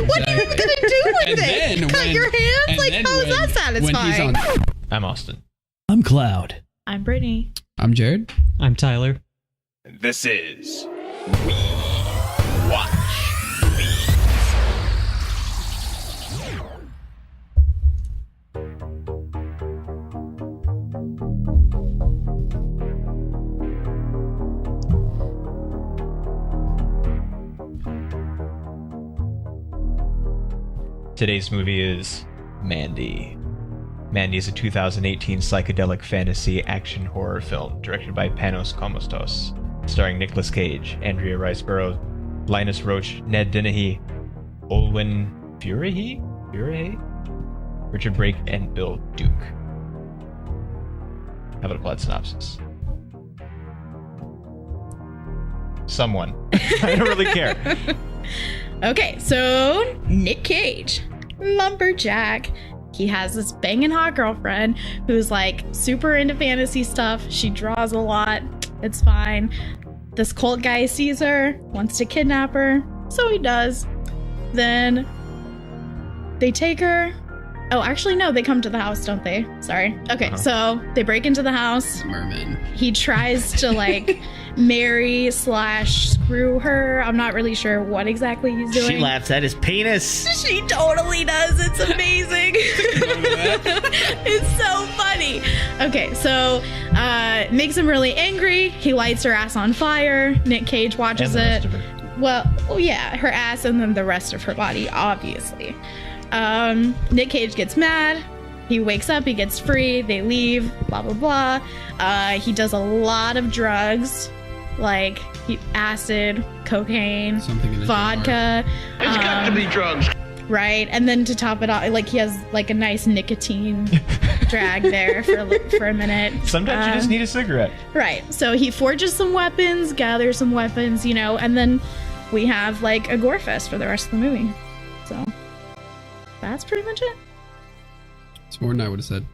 What are you gonna do with it? Cut your hands? Like, how is that satisfying? I'm Austin. I'm Cloud. I'm Brittany. I'm Jared. I'm Tyler. This is We Watch Movies. Today's movie is Mandy. Mandy is a 2018 psychedelic fantasy action horror film directed by Panos Cosmatos, starring Nicolas Cage, Andrea Riseborough, Linus Roach, Ned Dennehy, Olwen Furahy, Richard Brake, and Bill Duke. How about a plot synopsis? Someone. I don't really care. Okay, so Nick Cage, lumberjack. He has this banging hot girlfriend who's like super into fantasy stuff. She draws a lot. It's fine. This cult guy sees her, wants to kidnap her, so he does. Then they take her. Oh, actually, no, they come to the house, don't they? Sorry. Okay, so they break into the house. Merman. He tries to like marry / screw her. I'm not really sure what exactly he's doing. She laughs at his penis. She totally does. It's amazing. It's so funny. Okay, so makes him really angry. He lights her ass on fire. Nick Cage watches it. Well, yeah, her ass and then the rest of her body, obviously. Nick Cage gets mad. He wakes up, he gets free, they leave, blah, blah, blah. He does a lot of drugs, like acid, cocaine, vodka. It's got to be drugs. Right, and then to top it off, like he has like a nice nicotine drag there for a minute. Sometimes you just need a cigarette. Right, so he forges some weapons, gathers some weapons, you know, and then we have like a gore fest for the rest of the movie. So that's pretty much it. It's more than I would have said.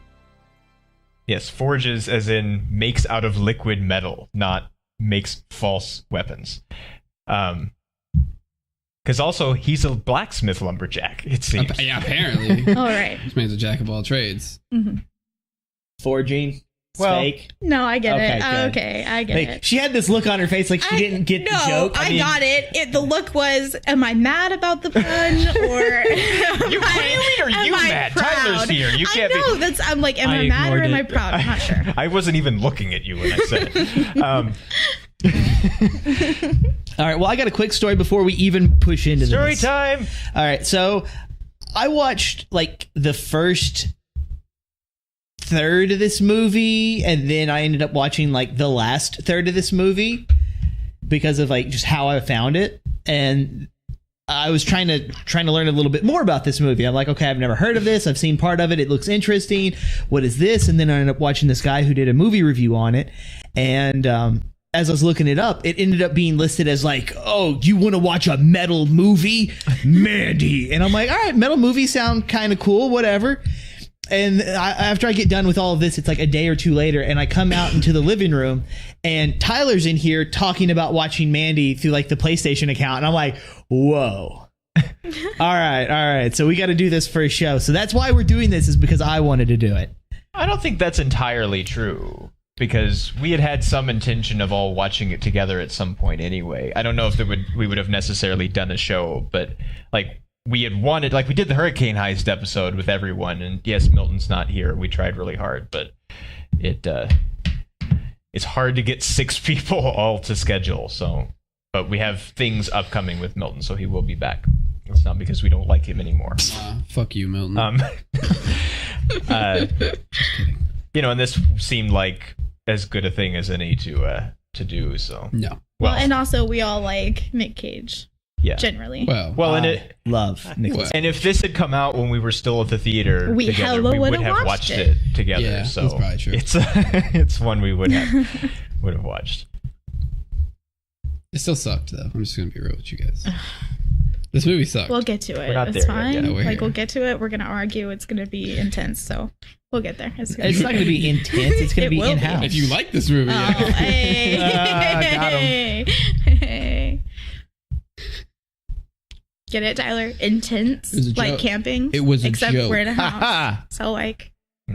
Yes, forges as in makes out of liquid metal, not makes false weapons. Because also, he's a blacksmith lumberjack, it seems. Yeah, apparently. All right. This man's a jack of all trades. Mm-hmm. Forging. It's Well, fake. No, I get it. good. Okay, I get Like, it. she had this look on her face like she didn't get the joke. I got it. The look was, am I mad about the pun or You claiming or you mad? Tyler's here. You can't I know, be. that's, I'm like, am I mad or am I proud? I'm not sure. I wasn't even looking at you when I said it. All right, well, I got a quick story before we even push into Story this. time. All right, so I watched like the first third of this movie, and then I ended up watching like the last third of this movie because of like just how I found it. And I was trying to learn a little bit more about this movie. I'm like, okay, I've never heard of this. I've seen part of it. It looks interesting. What is this? And then I ended up watching this guy who did a movie review on it. And as I was looking it up, it ended up being listed as like, oh, you want to watch a metal movie? Mandy. And I'm like, all right, metal movies sound kind of cool, whatever. And after I get done with all of this, it's like a day or two later, and I come out into the living room, and Tyler's in here talking about watching Mandy through like the PlayStation account, and I'm like, whoa. all right. So we got to do this for a show. So that's why we're doing this, is because I wanted to do it. I don't think that's entirely true, because we had some intention of all watching it together at some point anyway. I don't know if we would have necessarily done a show, but like we had wanted, like we did the Hurricane Heist episode with everyone, and yes, Milton's not here. We tried really hard, but it's hard to get 6 people all to schedule. So, but we have things upcoming with Milton, so he will be back. It's not because we don't like him anymore. Fuck you, Milton. You know, and this seemed like as good a thing as any to do. So no. Well, and also we all like Nick Cage. Yeah. Generally. Well, and it love Nicolas. And if this had come out when we were still at the theater we together, we would have watched it together. Yeah, so that's probably true. It's one we would have watched. It still sucked though. I'm just gonna be real with you guys. This movie sucked. We'll get to it. We're not It's there fine. yet. Yeah, we're like here. we'll get to it. We're gonna argue. It's gonna be intense. So we'll get there. It's It's not going to be intense. It's going to be will be. in-house. If you like this movie, Oh, hey. Got him. Hey. Get it, Tyler? Intense, was a like joke. camping. It was a except joke. we're in a house, Ha so like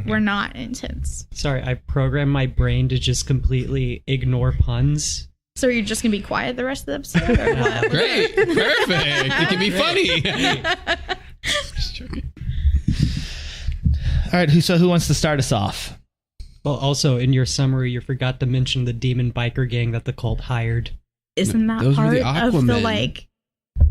we're not intense. Sorry, I programmed my brain to just completely ignore puns. So you're just gonna be quiet the rest of the episode, or what? Great. Perfect. It can be funny. Just joking. All right, who wants to start us off? Well, also in your summary, you forgot to mention the demon biker gang that the cult hired. Isn't that Those were part the of the Aquamen.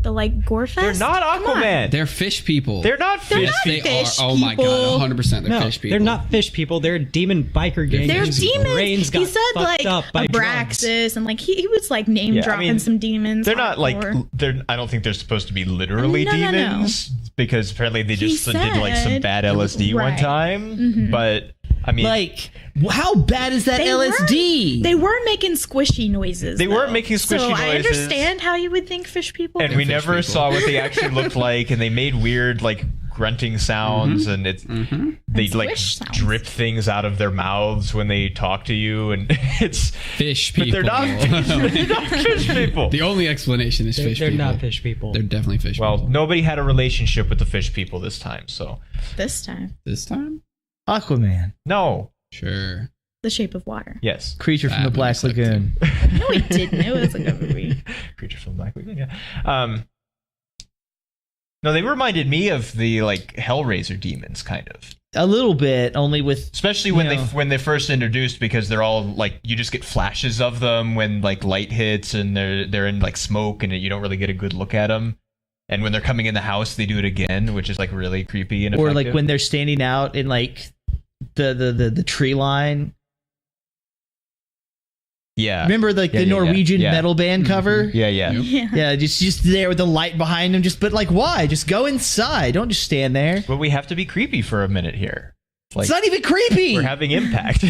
like gore fest? They're not Come on. Aquaman. They're fish people. They're not fish. not They fish are. Oh my people. god, 100%. They're No, fish people. they're not fish people. They're a demon biker gang. They're whose demons. brains got He said fucked like up by drugs. Abraxas, and like he was like name Yeah, I dropping mean, some demons. They're not like hardcore. I don't think they're supposed to be literally No, no, no. demons because apparently they He just did like some said- bad LSD one Right. time. Mhm. But I mean, Like, how bad is that LSD? They weren't making squishy noises. They weren't though. making squishy so I noises. understand how you would think fish people. and were. we fish never people. saw what they actually looked like, and they made weird like grunting sounds, and it's they And like squish sounds. drip things out of their mouths when they talk to you, and it's fish but people. they're not they're not fish people. The only explanation is fish They're people. not fish people. They're definitely fish Well, people. nobody had a relationship with the fish people this time, so This time, This time? Aquaman, no. Sure. The Shape of Water. Yes. creature from the That Black movie sucked, Lagoon. No, it didn't. It was a good movie. Creature from the Black Lagoon, yeah. No, they reminded me of the like Hellraiser demons, kind of. A little bit, only with Especially when Yeah. they first introduced, because they're all like you just get flashes of them when like light hits and they're in like smoke and you don't really get a good look at them. And when they're coming in the house, they do it again, which is like really creepy and or effective. like when they're standing out in like the tree line. yeah, Remember like Yeah, the yeah, yeah. Norwegian Yeah. metal band cover? yeah, yeah. Yep. Yeah. Yeah, just there with the light behind them. But like, why? Just go inside. Don't just stand there. But we have to be creepy for a minute here. Like It's not even creepy. we're having impact.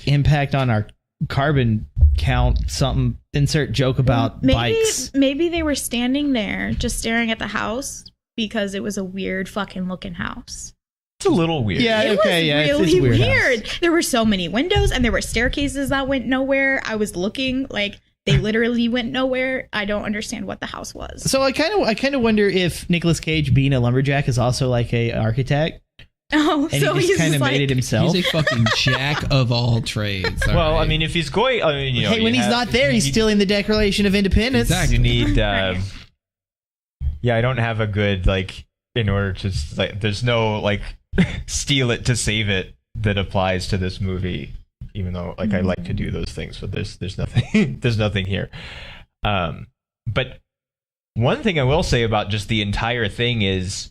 Impact on our carbon count. Something. Insert joke about bikes. Maybe they were standing there just staring at the house because it was a weird fucking looking house. It's a little weird. Yeah, It okay, was yeah, it's really weird weird. house. There were so many windows and there were staircases that went nowhere. I was looking like they literally went nowhere. I don't understand what the house was. So I kind of wonder if Nicolas Cage, being a lumberjack, is also like a architect, Oh, and so he he's just kind of like, made it himself. He's a fucking jack of all trades. all Well, I right? mean, if he's going, I mean, you know, Hey, when you he's have- not there, he's you- stealing the Declaration of Independence. Exactly. You need. Right. Yeah, I don't have a good like in order to like. There's no like steal it to save it that applies to this movie. Even though like I like to do those things, but there's nothing there's nothing here. But one thing I will say about just the entire thing is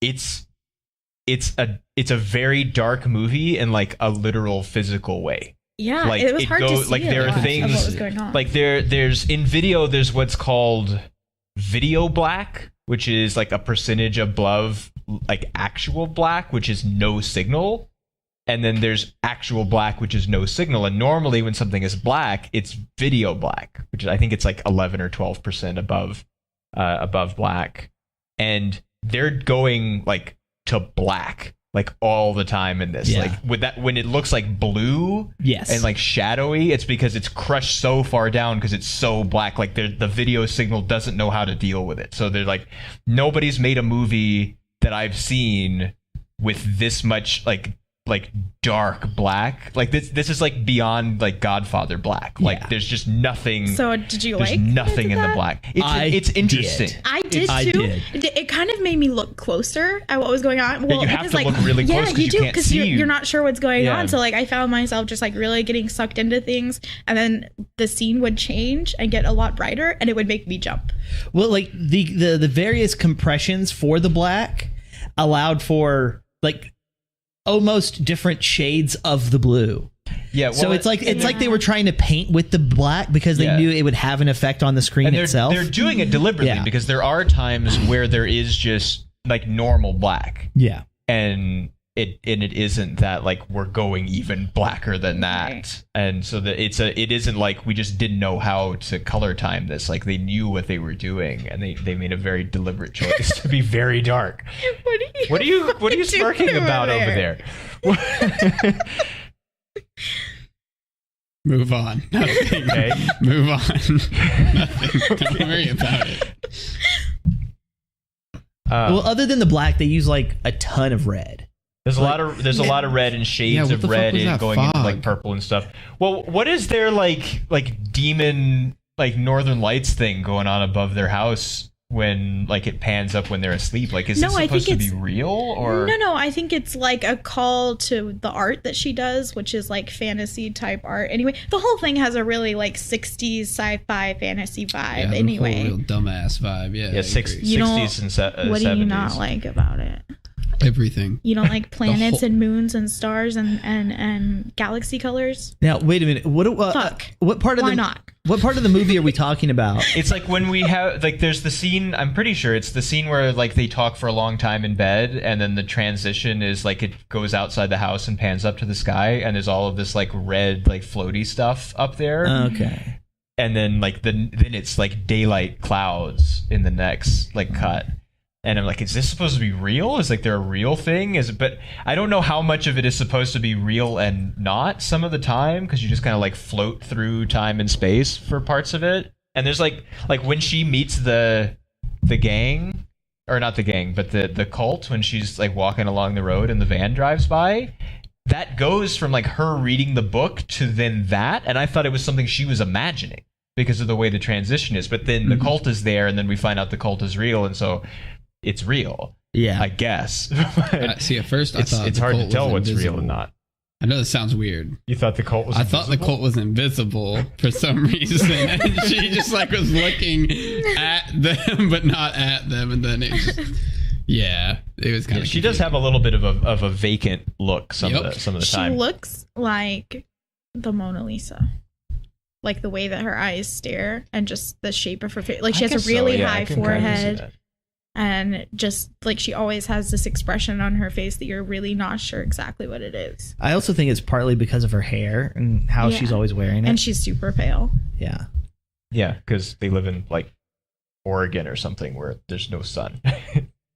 it's a very dark movie in like a literal physical way. Yeah, Like, it was it hard to go- see like, a there are lot of things- what was going on. Like there's in video there's what's called video black, which is like a percentage above like actual black, which is no signal. And then there's actual black, which is no signal. And normally when something is black, it's video black, which I think it's like 11 or 12% above black. And they're going like to black like all the time in this. Yeah. Like with that, when it looks like blue Yes. and like shadowy, it's because it's crushed so far down because it's so black. Like the video signal doesn't know how to deal with it. So they're like, nobody's made a movie that I've seen with this much like dark black. Like this is like beyond like Godfather black. Like Yeah. there's just nothing. So did you there's like nothing it in the that? black. I It's interesting. did. I did I too. did. It kind of made me look closer at what was going on. Well, you have because, to like, look really close 'cause you do can't because see. you're not sure what's going Yeah. on. So like I found myself just like really getting sucked into things, and then the scene would change and get a lot brighter, and it would make me jump. Well, like the various compressions for the black allowed for like almost different shades of the blue. Yeah. So well, it's like they were trying to paint with the black because they Yeah. knew it would have an effect on the screen and itself. they're doing it deliberately Yeah. because there are times where there is just like normal black. Yeah. And it isn't that like we're going even blacker than that. Right. And so that it isn't like we just didn't know how to color time this. Like they knew what they were doing and they made a very deliberate choice to be very dark. What are you doing smirking about over there? Move on. Nothing. Okay. Move on. Nothing. Don't worry about it. Well, other than the black, they use like a ton of red. There's a lot of red and shades what of the fuck red was and that going into fog? like purple and stuff. Well, what is their like demon like Northern Lights thing going on above their house when like it pans up when they're asleep? Like, is No, this I supposed to think be real or No, I think it's like a call to the art that she does, which is like fantasy type art. Anyway, the whole thing has a really like 60s sci-fi fantasy vibe. Yeah, Anyway, the whole real dumbass vibe. Yeah, yeah, I 60s agree. You don't- and 70s? what do you not like about it? Everything. You don't like planets whole- and moons and stars and galaxy colors? Now, wait a minute. Fuck. What part of Why the not? What part of the movie are we talking about? It's like when we have like there's the scene, I'm pretty sure it's the scene where like they talk for a long time in bed and then the transition is like it goes outside the house and pans up to the sky and there's all of this like red like floaty stuff up there. Okay. And then like then it's like daylight clouds in the next like cut. And I'm like, is this supposed to be real? Is like there a real thing? Is it? But I don't know how much of it is supposed to be real and not some of the time because you just kind of like float through time and space for parts of it. And there's like when she meets the gang, or not the gang, but the cult when she's like walking along the road and the van drives by. That goes from like her reading the book to then that, and I thought it was something she was imagining because of the way the transition is. But then the cult is there, and then we find out the cult is real, and so it's real. Yeah. I guess. See, at first I it's thought it's the hard to cult tell was what's real invisible. and not. I know this sounds weird. You thought the cult was? I thought the cult was invisible for some reason, and she just like was looking at them, but not at them, and then it just, it was kind of. She does have a little bit of a vacant look some Yep. of the She time. looks like the Mona Lisa. Like the way that her eyes stare and just the shape of her face. Like she I has guess a really so, yeah, I high can kind of see forehead. that. And just like she always has this expression on her face that you're really not sure exactly what it is. I also think it's partly because of her hair and how Yeah. she's always wearing it. And she's super pale. Yeah. Yeah, because they live in like Oregon or something where there's no sun.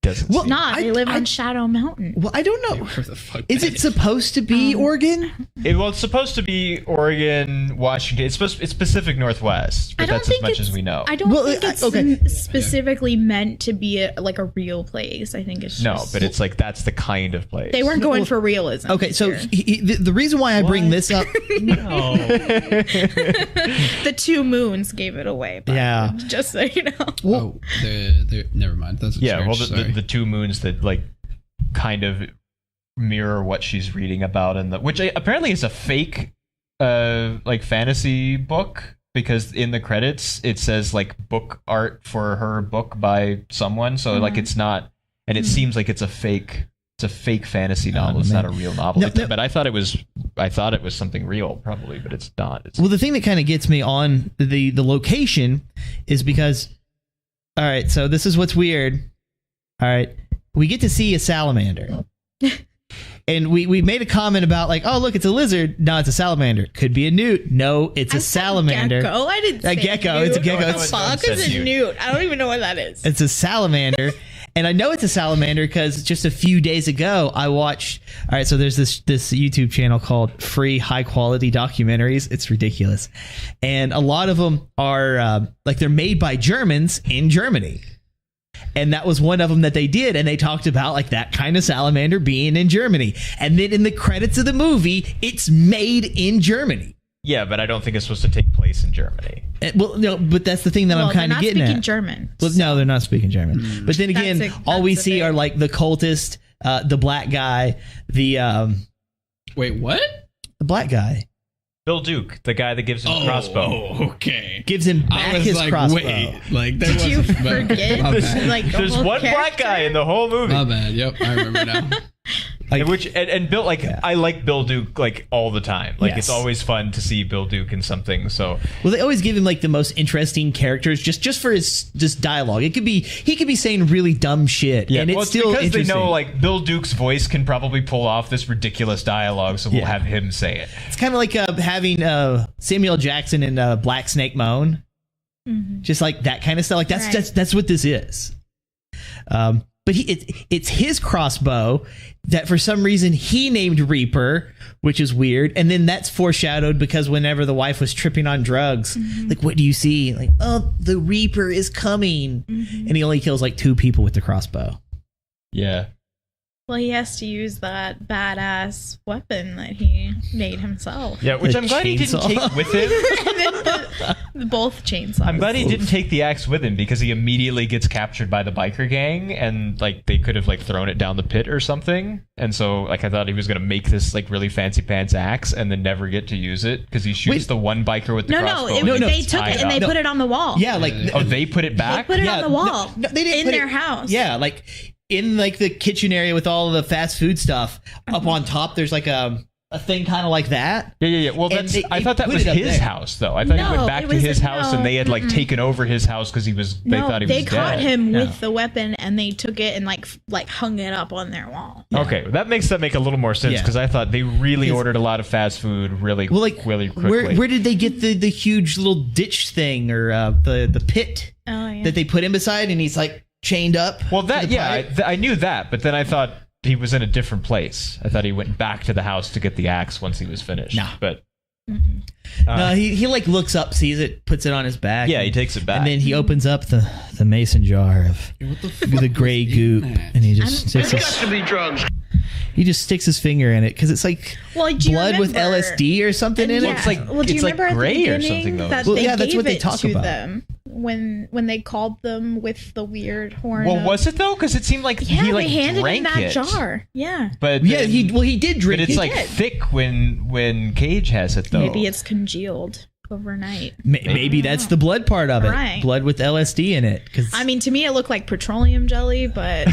Doesn't Well, seem- Not. They live on Shadow Mountain. Well, I don't know. Where the fuck Is it supposed to be Oregon? It's supposed to be Oregon, Washington. It's Pacific Northwest, but that's as much as we know. I don't Well, think it's okay. specifically meant to be like a real place. I think it's just... No, but it's like that's the kind of place. They weren't going for realism. Okay, so here. the reason why I bring this up, No. The two moons gave it away. But Yeah. Just so you know. Oh, they're never mind. That's a Yeah, church, well, sorry. the two moons that like kind of mirror what she's reading about, and which apparently is a fake, like fantasy book because in the credits it says like book art for her book by someone, so like it's not, and it seems like it's a fake fantasy novel. It's not a real novel. No, no. But I thought it was something real, probably, but it's not. It's well, the thing that kind of gets me on the location is because, all right, so this is what's weird. All right, we get to see a salamander. And we made a comment about like, oh, look, it's a lizard. No, it's a salamander. Could be a newt. No, it's a salamander. Gecko. I didn't say A gecko. newt. It's a gecko. What the fuck is a newt? I don't even know what that is. It's a salamander. And I know it's a salamander because just a few days ago I watched. All right, so there's this YouTube channel called Free High Quality Documentaries. It's ridiculous, and a lot of them are like they're made by Germans in Germany, and that was one of them that they did, and they talked about like that kind of salamander being in Germany, and then in the credits of the movie, it's made in Germany. yeah, but I don't think it's supposed to take place in Germany. Well, no, but that's the thing that I'm kind of getting they're not speaking at. German. Well, no, they're not speaking German. But then again, all we that's the see thing. are like the cultist, the black guy, the Wait, what? black guy Bill Duke, the guy that gives him the crossbow. Oh, okay. gives him I back was his like, crossbow. wait, like there Did you wasn't- forget? My bad. Like the There's whole one black character? guy in the whole movie. My bad. Yep, I remember now. Like, And Bill, like, I like Bill Duke like all the time. Like, Yes. it's always fun to see Bill Duke in something. So well, they always give him like the most interesting characters just for his just dialogue. He could be saying really dumb shit, and it's well, still because they interesting. know like Bill Duke's voice can probably pull off this ridiculous dialogue, so we'll Yeah. have him say it. It's kind of like having Samuel Jackson in Black Snake Moan, just like that kind of stuff. Like that's Right. that's what this is. but it's his crossbow that for some reason he named Reaper, which is weird. And then that's foreshadowed because whenever the wife was tripping on drugs, like, what do you see? Like, oh, the Reaper is coming. And he only kills like 2 people with the crossbow. Yeah. Well, he has to use that badass weapon that he made himself. Yeah, which The I'm glad he didn't chainsaw. take with him. And then both chainsaws. I'm glad he didn't take the axe with him because he immediately gets captured by the biker gang and like they could have like thrown it down the pit or something. And so like I thought he was gonna make this like really fancy pants axe and then never get to use it because he shoots Wait. the one biker with the No, crossbow. no, and they it's took tied it and they up. put it on the wall. Yeah, like Oh, they put it They back? put it Yeah, on the wall. no, they didn't in put their it- house. Yeah, like in like the kitchen area with all of the fast food stuff. Up on top, there's like a thing kind of like that. Yeah. Well, And that's. they- I they thought that put was it up his there. house, though. I thought he No, went back it to was- his house, no, and they had like taken over his house because he was. They No, thought he was they caught dead. him Yeah. with the weapon and they took it and like hung it up on their wall. Okay, that makes a little more sense Yeah. because I thought they really Because- ordered a lot of fast food really, Well, like really quickly. where did they get the huge little ditch thing or the pit Oh yeah. that they put him beside and he's like chained up? Well, to that the yeah, pipe? I knew that, but then I thought he was in a different place. I thought he went back to the house to get the axe once he was finished. No. But No, he like looks up, sees it, puts it on his back. yeah, he takes it back. and then he opens up the mason jar of What the fuck the gray was in goop, that? and he just sticks It's got to be drugs. he just sticks his finger in it because it's like Well, do you blood with remember- LSD or something in Yeah. it. It's like- well, do you it's like remember at the gray or beginning something, though. that Well, they yeah, that's gave what they it talk to about. them when they called them with the weird horn? well, of- was it though? Because it seemed like Yeah, he like they handed drank him that it. jar. Yeah. But Yeah, then- he did drink. But it's it. like did. thick when Cage has it though. Maybe it's congealed overnight. Maybe that's the blood part of it. Right. Blood with LSD in it. 'Cause- I mean, to me, it looked like petroleum jelly, but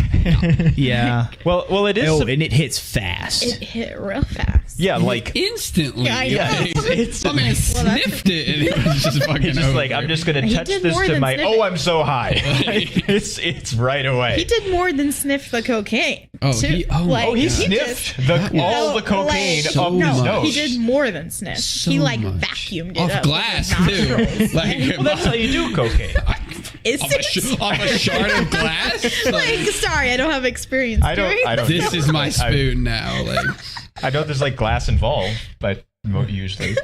yeah. well, it is. Oh, and it hits fast. it hit real fast. yeah, like Instantly. Yeah, I know. Like, it's my man sniffed it and it was just fucking it's just like over. I'm just gonna He touch did this more to than my. sniff Oh, it. I'm so high. it's right away. He did more than sniff the cocaine. Oh, too. he- oh my Oh, he God. sniffed That was- all the cocaine So up his much. No, nose. he did more than sniff. So he like much. vacuumed it off up glass with his too. nostrils. Like Well, that's how you do cocaine. Is off, off a shard of glass. like, sorry, I don't have experience. I don't. This is my spoon now. Like I know there's like glass involved, but usually.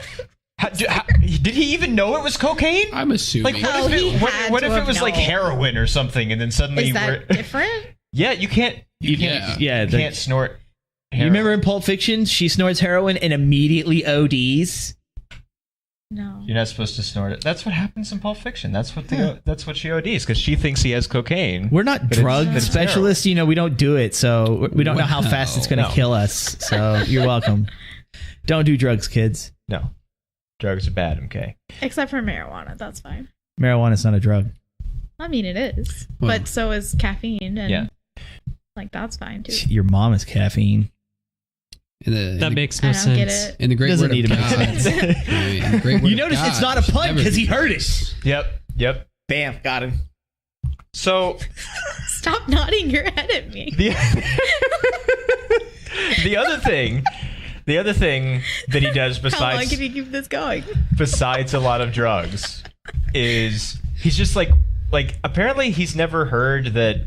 Did he even know it was cocaine? I'm assuming. Like, what Oh, if he it, had what to if it have was like known. heroin or something, and then suddenly Is that different? yeah, you can't Yeah. yeah. can't snort. You Heroin. remember in Pulp Fiction, she snorts heroin and immediately ODs. No. You're not supposed to snort it. That's what happens in Pulp Fiction. That's what that's what she ODs because she thinks he has cocaine. We're not But it's- drug it's specialists, you know. We don't do it, so we don't know how fast it's going to No. kill us. So you're welcome. Don't do drugs, kids. No, drugs are bad. Okay. Except for marijuana, that's fine. Marijuana's not a drug. I mean, it is, Well- but so is caffeine, and Yeah. like that's fine too. Your mom is caffeine. That makes I no don't sense. get it. in the great Doesn't word need of to make God. sense. In the great word You of notice it's God, not a pun never because he be- heard it. Yep. Bam, got him. So Stop nodding your head at me. the the other thing that he does How long besides can you keep this going? besides a lot of drugs is he's just like apparently he's never heard that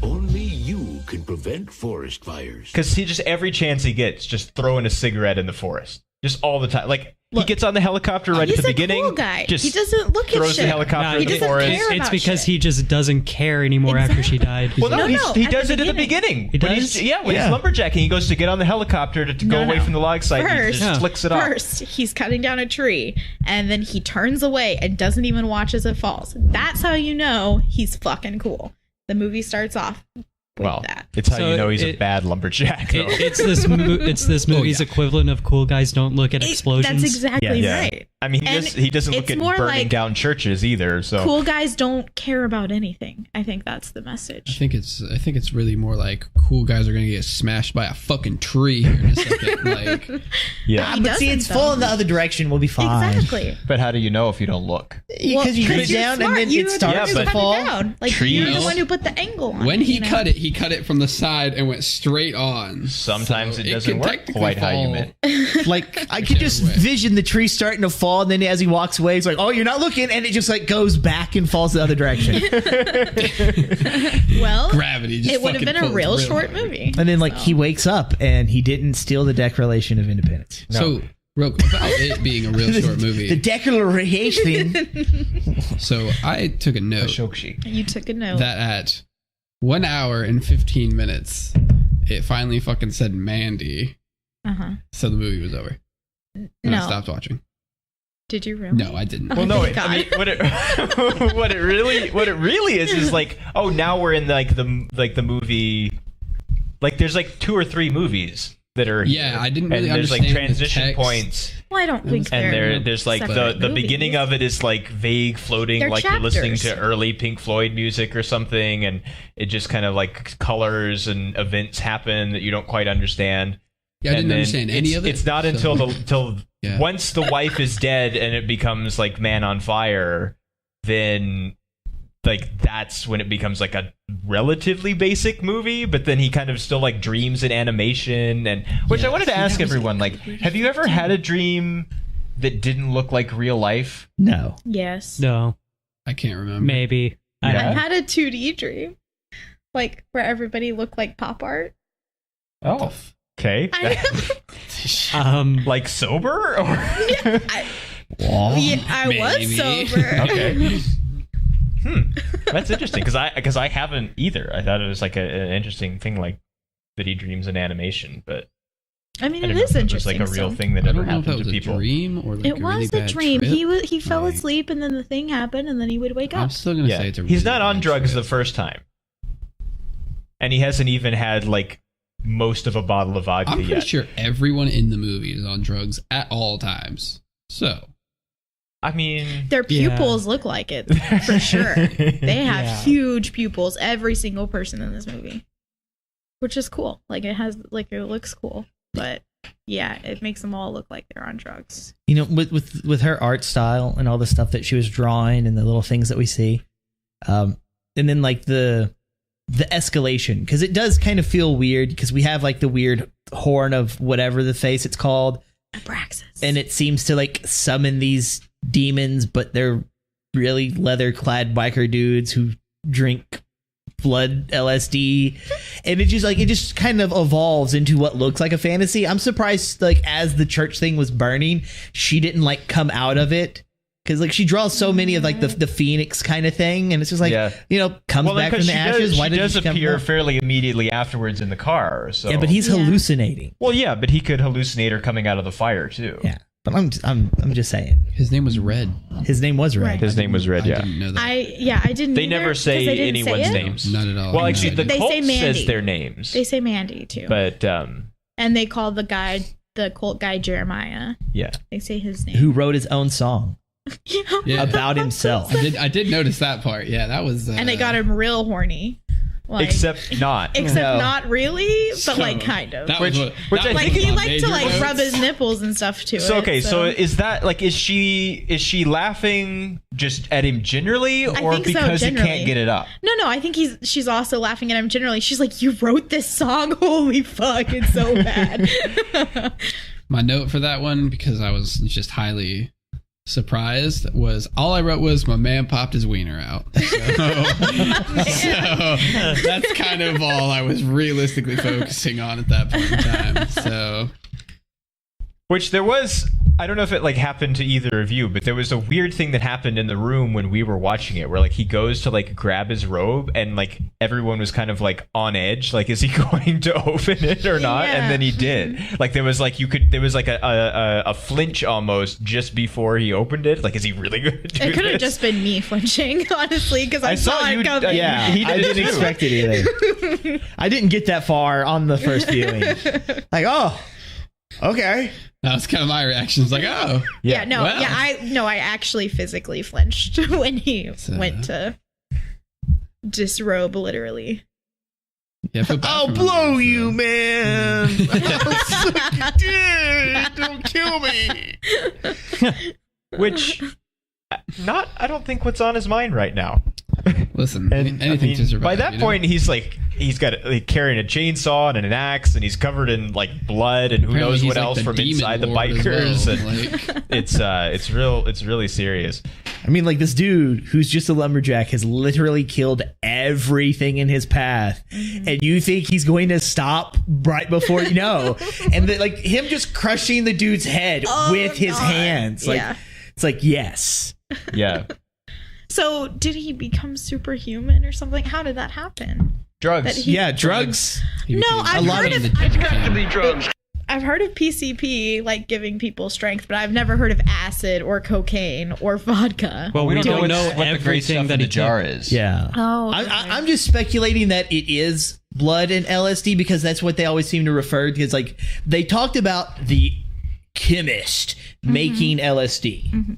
Only you can prevent forest fires. because he just every chance he gets just throwing a cigarette in the forest just all the time. Like he Look, gets on the helicopter right He's at the a beginning. cool guy. Just He doesn't look at throws shit. the helicopter No, in he the doesn't forest. care It's about because shit. he just doesn't care anymore after she died. He's Well, no, like, No, he at does the it at the beginning. He When does? he's, when Yeah. he's lumberjacking, he goes to get on the helicopter to go away from the log site. And he First- just Yeah. flicks it off. First, he's cutting down a tree, and then he turns away and doesn't even watch as it falls. That's how you know he's fucking cool. The movie starts off with Well, that. it's how So you know he's a it- bad lumberjack. Though. it's this movie's equivalent of Cool Guys Don't Look at Explosions. That's exactly Yeah. right. I mean, And he doesn't look it's at more burning like down churches either. So Cool guys don't care about anything. I think that's the I message. think it's really more like cool guys are gonna get smashed by a fucking tree here in a second. Like yeah. He But see, doesn't, it's full in the though. other direction. We'll be fine. Exactly. But how do you know if you don't look? Because you put it you're down smart. and then You it starts Yeah, to but- cut it fall. down. Like Trees- you're the one who put the angle on when it, he you know? cut it from the the side and went straight on. Sometimes So it doesn't could work technically quite how you fall. meant. Like I could just Whichever way. vision the tree starting to fall, and then as he walks away, he's like, "Oh, you're not looking," and it just like goes back and falls the other direction. Well, Gravity just it would have fucking been a pulled real short hard. movie. And then like So. he wakes up and he didn't steal the Declaration of Independence. So, real about it being a real short movie. The Declaration. So I took a note Ashokshi. You took a note. that at 1 hour and 15 minutes, it finally fucking said Mandy. Uh-huh. So the movie was over. And I No. stopped watching. Did you really? No, I didn't. Well, no, thank I mean, God. what it really is like, oh, now we're in the movie. Like, there's like 2 or 3 movies that are Yeah, here. I didn't really and there's like understand the transition text. points, Well, I don't think and they're there's like separate the movies. beginning of it is like vague floating, They're like you're listening chapters. to early Pink Floyd music or something, and it just kind of like colors and events happen that you don't quite understand. Yeah, I And didn't then understand any of it. It's not so- until Yeah. once the wife is dead and it becomes like Man on Fire, then like that's when it becomes like a relatively basic movie. But then he kind of still like dreams in animation, and which I Yeah, wanted to see, ask that was everyone, like, have you ever had a dream that didn't look like real life? No. Yes. No, I can't remember. maybe. I Yeah. I had a 2D dream, like where everybody looked like pop art. Oh, okay. Like sober or Yeah, I was Maybe. sober. okay. That's interesting because I haven't either. I thought it was like an interesting thing, like that he dreams in animation, but I mean, I it didn't know is if it was interesting. like a real so- thing that I ever don't know if that happened was to a people. dream or like It a really was a bad dream. trip. He fell Like, asleep, and then the thing happened, and then he would wake I'm up. still gonna Yeah, say it's a. he's really not on bad drugs trip. the first time, and he hasn't even had like most of a bottle of vodka I'm pretty yet. sure everyone in the movie is on drugs at all times. So I mean, Their pupils look like it for sure. They have Yeah. huge pupils. Every single person in this movie, which is cool. Like it looks cool, but yeah, it makes them all look like they're on drugs. You know, with her art style and all the stuff that she was drawing and the little things that we see, and then like the escalation, because it does kind of feel weird because we have like the weird horn of whatever the face it's called, Abraxas. and it seems to like summon these demons, but they're really leather clad biker dudes who drink blood LSD, and it just kind of evolves into what looks like a fantasy. I'm surprised, like, as the church thing was burning, she didn't like come out of it, because like she draws so many of like the phoenix kind of thing, and it's just like, Yeah. you know, comes back from the ashes. Why she did does she come appear back? fairly immediately afterwards in the car. So Yeah, but he's Yeah. hallucinating. well, yeah, but he could hallucinate her coming out of the fire too. Yeah, but I'm just saying, his name was Red. his name was Red. Right. His name was Red. I Yeah, didn't know that. I didn't. they either, never 'cause they say didn't anyone's say it. names. Not at all. Well, No, actually, I the didn't. They cult say Mandy. says their names, They say Mandy too, but and they call the cult guy Jeremiah. yeah. They say his name. Who wrote his own song Yeah. about himself. I did notice that part. Yeah, that was. And they got him real horny. Like, Except not. No. not really, but like kind of. That Which- was which I Like think he is liked to like rub his nipples and stuff too. So okay, so is that like is she laughing just at him generally, or think so, because he generally. can't get it up? No, I think she's also laughing at him generally. She's like, "You wrote this song? Holy fuck, it's so bad." My note for that one, because I was just highly surprised, was all I wrote was my man popped his wiener out. So that's kind of all I was realistically focusing on at that point in time. So Which there was, I don't know if it like happened to either of you, but there was a weird thing that happened in the room when we were watching it, where like he goes to like grab his robe, and like everyone was kind of like on edge, like is he going to open it or not? Yeah. And then he did. Like there was like there was like a flinch almost just before he opened it. Like is he really going to do It could have this? just been me flinching, honestly, because I saw it coming. Yeah, He did I it didn't too. expect it either. I didn't get that far on the first viewing. Like, oh, okay. that was kind of my reaction. It's like, oh, Yeah, no, Well. yeah, I actually physically flinched when he went to disrobe, literally. yeah, I feel bad I'll for him, blow so. you, man. I'll suck your dick. Don't kill me. Which I don't think what's on his mind right now. Listen, And anything to survive. by that you know? point, he's got carrying a chainsaw and an axe, and he's covered in like blood and who Apparently knows he's what like else the from demon inside the lord as bikers. well. And it's really serious. I mean, like, this dude who's just a lumberjack has literally killed everything in his path, and you think he's going to stop right before you know, and like him just crushing the dude's head with his hands, like it's like yes. Yeah. So did he become superhuman or something? How did that happen? Drugs. That he- Yeah, drugs. No, I've heard of drugs. I've heard of PCP like giving people strength, but I've never heard of acid or cocaine or vodka. Well, we don't know what the gray stuff everything that in he the jar took. is. Yeah. Oh, okay. I'm just speculating that it is blood and LSD because that's what they always seem to refer to. Because like they talked about the chemist making LSD,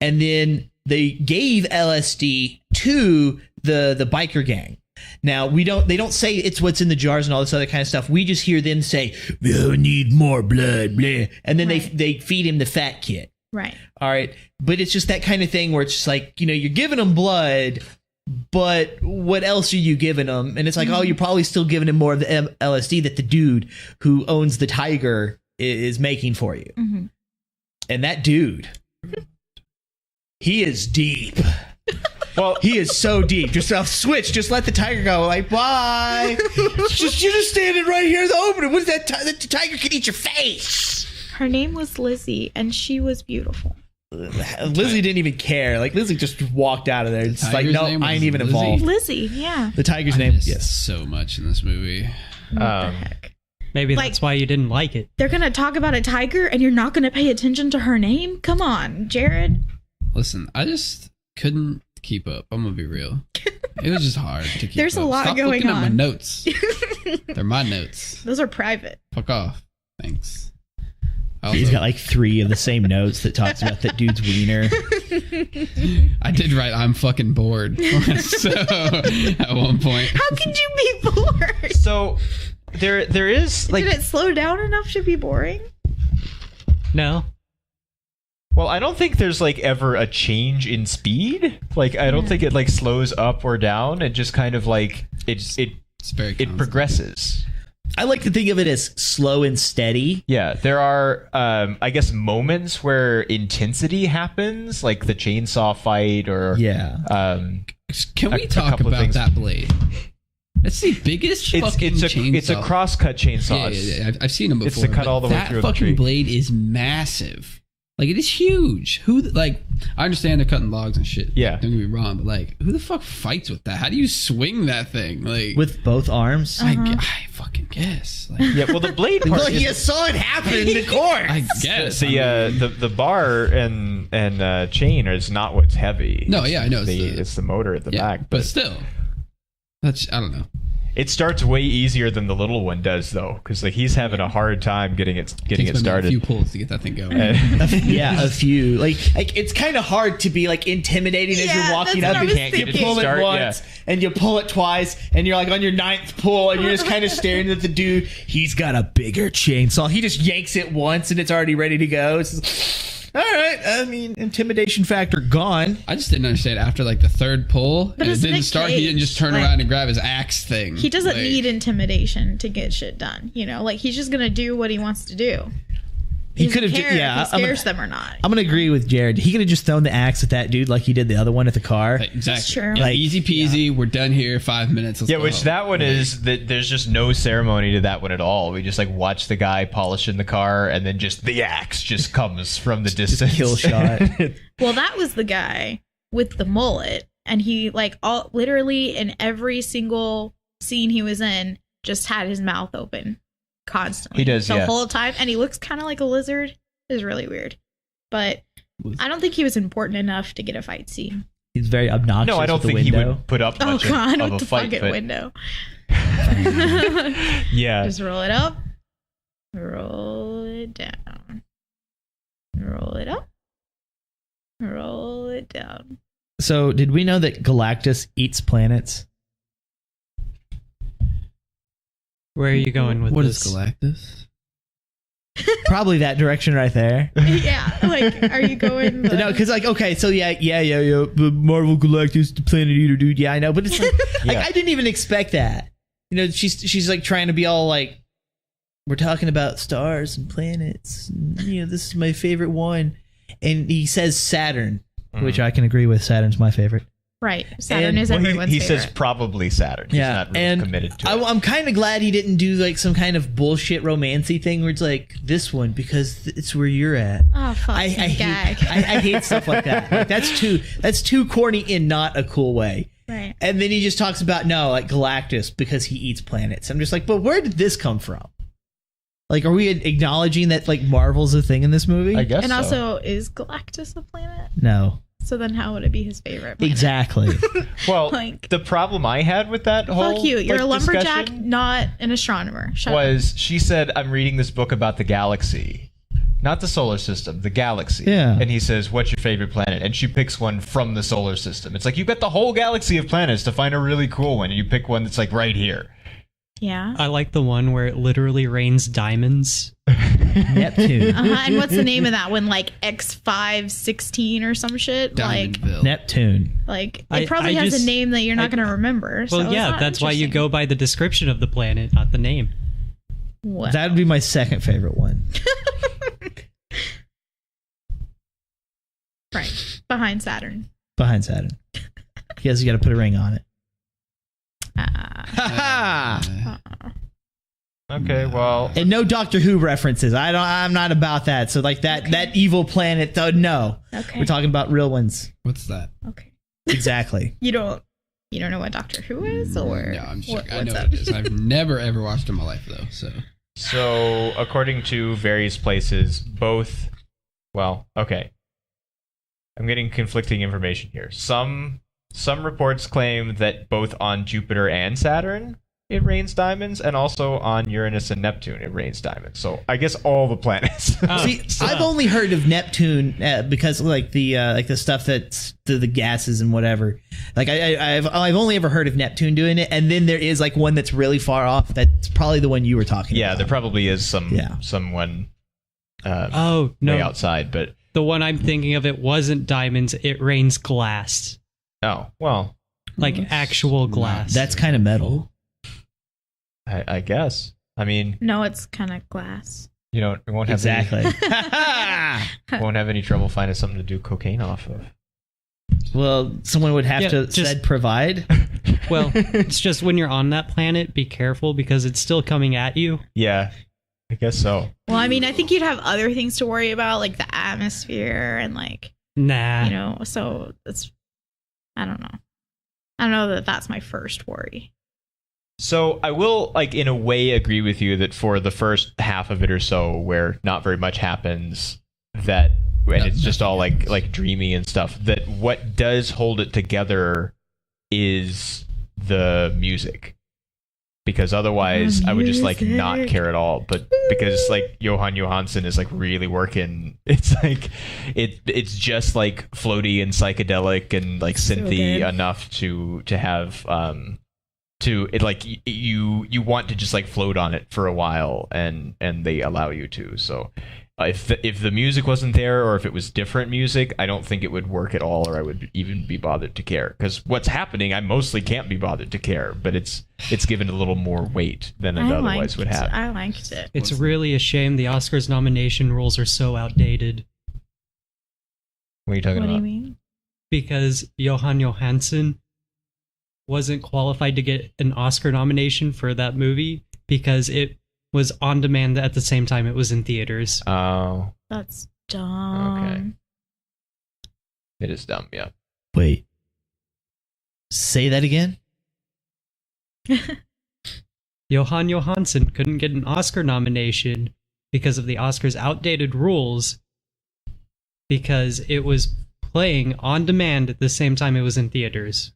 and then they gave LSD to the biker gang. Now they don't say it's what's in the jars and all this other kind of stuff. We just hear them say, "We need more blood," blah. And then they feed him the fat kit. Right. All right, but it's just that kind of thing where it's just like, you know, you're giving them blood, but what else are you giving them? And it's like, oh, you're probably still giving him more of the LSD that the dude who owns the tiger is making for you. And that dude, he is deep. Well, He is so deep. Just switch. Just let the tiger go. Like, bye. You're just standing right here in the opening. What is that? The tiger can eat your face. Her name was Lizzie, and she was beautiful. Lizzie didn't even care. Like, Lizzie just walked out of there. It's like, tiger's no, name I ain't was even Lizzie? involved. Lizzie, yeah. The tiger's I name, missed yes. so much in this movie. What the heck? Maybe Like- that's why you didn't like it. They're gonna talk about a tiger, and you're not gonna pay attention to her name? Come on, Jared. Listen, I just couldn't keep up. I'm gonna be real. It was just hard to keep There's up. a lot Stop going looking at my on. notes. They're my notes. Those are private. Fuck off. Thanks. He's got like 3 of the same notes that talks about that dude's wiener. I did write I'm fucking bored. So at one point. How could you be bored? so there is like, Did it slow down enough to be boring? No. well, I don't think there's like ever a change in speed. Like, I don't think it like slows up or down. It just kind of like It's very it constant. progresses. I like to think of it as slow and steady. Yeah, there are, I guess, moments where intensity happens, like the chainsaw fight, or Yeah. Can we a talk couple of about things. that blade? It's the biggest fucking chainsaw. it's a crosscut chainsaw. Yeah, I've seen them before. It's to cut but all the way that through a fucking tree. blade is massive. Like, it is huge. I understand they're cutting logs and shit. Yeah. Don't get me wrong, but like, who the fuck fights with that? How do you swing that thing? Like, With both arms. I fucking guess. Like, Yeah, well, the blade part Well, is you saw it happen in the court. I guess. the bar and chain is not what's heavy. No, yeah, I know. It's the motor at the yeah, back, but still, that's I don't know. it starts way easier than the little one does, though, because like he's having a hard time getting it Takes maybe started. a few pulls to get that thing going. Yeah, a few. Like it's kind of hard to be like intimidating as Yeah, you're walking that's up. what And I was you thinking. pull it Start, once and you pull it twice, and you're like on your 9th pull, and you're just kind of staring at the dude. He's got a bigger chainsaw. He just yanks it once, and it's already ready to go. It's just, all right. I mean, intimidation factor gone. I just didn't understand after like the 3rd pull, and it it's didn't Nick start. He didn't just turn Cage, around and grab his axe thing. He doesn't Like, need intimidation to get shit done. You know, like he's just gonna do what he wants to do. He doesn't could have. care Yeah, if he scares them or not. I'm gonna agree with Jared. He could have just thrown the axe at that dude like he did the other one at the car. Like, exactly. That's true. Yeah, Like, easy peasy. We're done here. 5 minutes. Let's Yeah, go which home. that one is that there's just no ceremony to that one at all. We just like watch the guy polishing the car, and then just the axe just comes from the distance. Kill shot. Well, that was the guy with the mullet, and he like all literally in every single scene he was in just had his mouth open constantly. He does, the yeah. whole time, and he looks kind of like a lizard. It was really weird, but I don't think he was important enough to get a fight scene. He's very obnoxious. No, I don't with the think he window. would put up Oh much God, of with a the fight. fucking But window. yeah, Just roll it up, roll it down, roll it up, roll it down. So, did we know that Galactus eats planets? Where are you going with What this? is Galactus? Probably that direction right there. Yeah, like, are you going? No, because like, okay, so yeah, the Marvel Galactus, the Planet Eater dude. Yeah, I know, but it's like I didn't even expect that. You know, she's like trying to be all like, we're talking about stars and planets. And, you know, this is my favorite one, and he says Saturn, which I can agree with. Saturn's my favorite. Right, Saturn is Well, everyone's he favorite. says probably Saturn. He's not really and committed to it. I'm kind of glad he didn't do like some kind of bullshit romancy thing where it's like this one because it's where you're at. Oh, fuck, I gag. hate stuff like that. Like, that's too corny in not a cool way. Right. And then he just talks about like Galactus because he eats planets. I'm just like, but where did this come from? Like, are we acknowledging that like Marvel's a thing in this movie? I guess And so. also, is Galactus a planet? No. So then how would it be his favorite planet? Exactly. Well, Like- the problem I had with that whole Fuck you. You're a lumberjack, discussion not an astronomer. Shut up. was she said, I'm reading this book about the galaxy. Not the solar system, the galaxy. Yeah. And he says, what's your favorite planet? And she picks one from the solar system. It's like, you've got the whole galaxy of planets to find a really cool one. And you pick one that's like right here. Yeah. I like the one where it literally rains diamonds. Neptune. And what's the name of that one? Like X516 or some shit? Diamondville. Neptune. Like it I probably has just- a name that you're not going to remember. So Well, it's yeah, not that's why you interesting. go by the description of the planet, not the name. Well, That would be my second favorite one. right. Behind Saturn. Behind Saturn. Because you got to put a ring on it. Okay, well, And no Doctor Who references. I'm not about that. So like that evil planet. No. Okay. We're talking about real ones. What's that? Okay. Exactly. You don't know what Doctor Who is, or No, I'm sure. I what's know up? what it is. I've never ever watched it in my life though. so according to various places, both, well, okay. I'm getting conflicting information here. Some reports claim that both on Jupiter and Saturn it rains diamonds, and also on Uranus and Neptune it rains diamonds. So I guess all the planets. See, I've only heard of Neptune because like the stuff that's the gases and whatever. Like I've only ever heard of Neptune doing it, and then there is like one that's really far off. That's probably the one you were talking Yeah, about. there probably is Yeah. someone Oh, no. way outside, but The one I'm thinking of, it wasn't diamonds, it rains glass. oh well, Like actual glass. That's kind of metal. I guess. I mean, No, it's kind of glass. you won't have Exactly. won't have any trouble finding something to do cocaine off of. Well, someone would have Yeah, to just- said provide. Well, it's just when you're on that planet, be careful because it's still coming at you. Yeah, I guess so. Well, I mean, I think you'd have other things to worry about, like the atmosphere and like, Nah. so it's, I don't know. I don't know that that's my first worry. So I will, like, in a way agree with you that for the first half of it or so, where not very much happens, and it's just all like dreamy and stuff, that what does hold it together is the music. Because otherwise I would just like not Music. care at all. But because like Johan Johansson is like really working, it's like it's just like floaty and psychedelic and like So synthy good. enough to have to it, like you want to just like float on it for a while, and they allow you to. So if the music wasn't there, or if it was different music, I don't think it would work at all, or I would even be bothered to care. Because what's happening, I mostly can't be bothered to care, but it's given a little more weight than it otherwise would have. I liked it. It's really a shame the Oscars nomination rules are so outdated What are you talking What do about? you mean? because Johan Johansson wasn't qualified to get an Oscar nomination for that movie because it was on demand at the same time it was in theaters. Oh, That's dumb. it is dumb. Yeah. Wait. Say that again? Johan Johansson couldn't get an Oscar nomination because of the Oscars' outdated rules because it was playing on demand at the same time it was in theaters.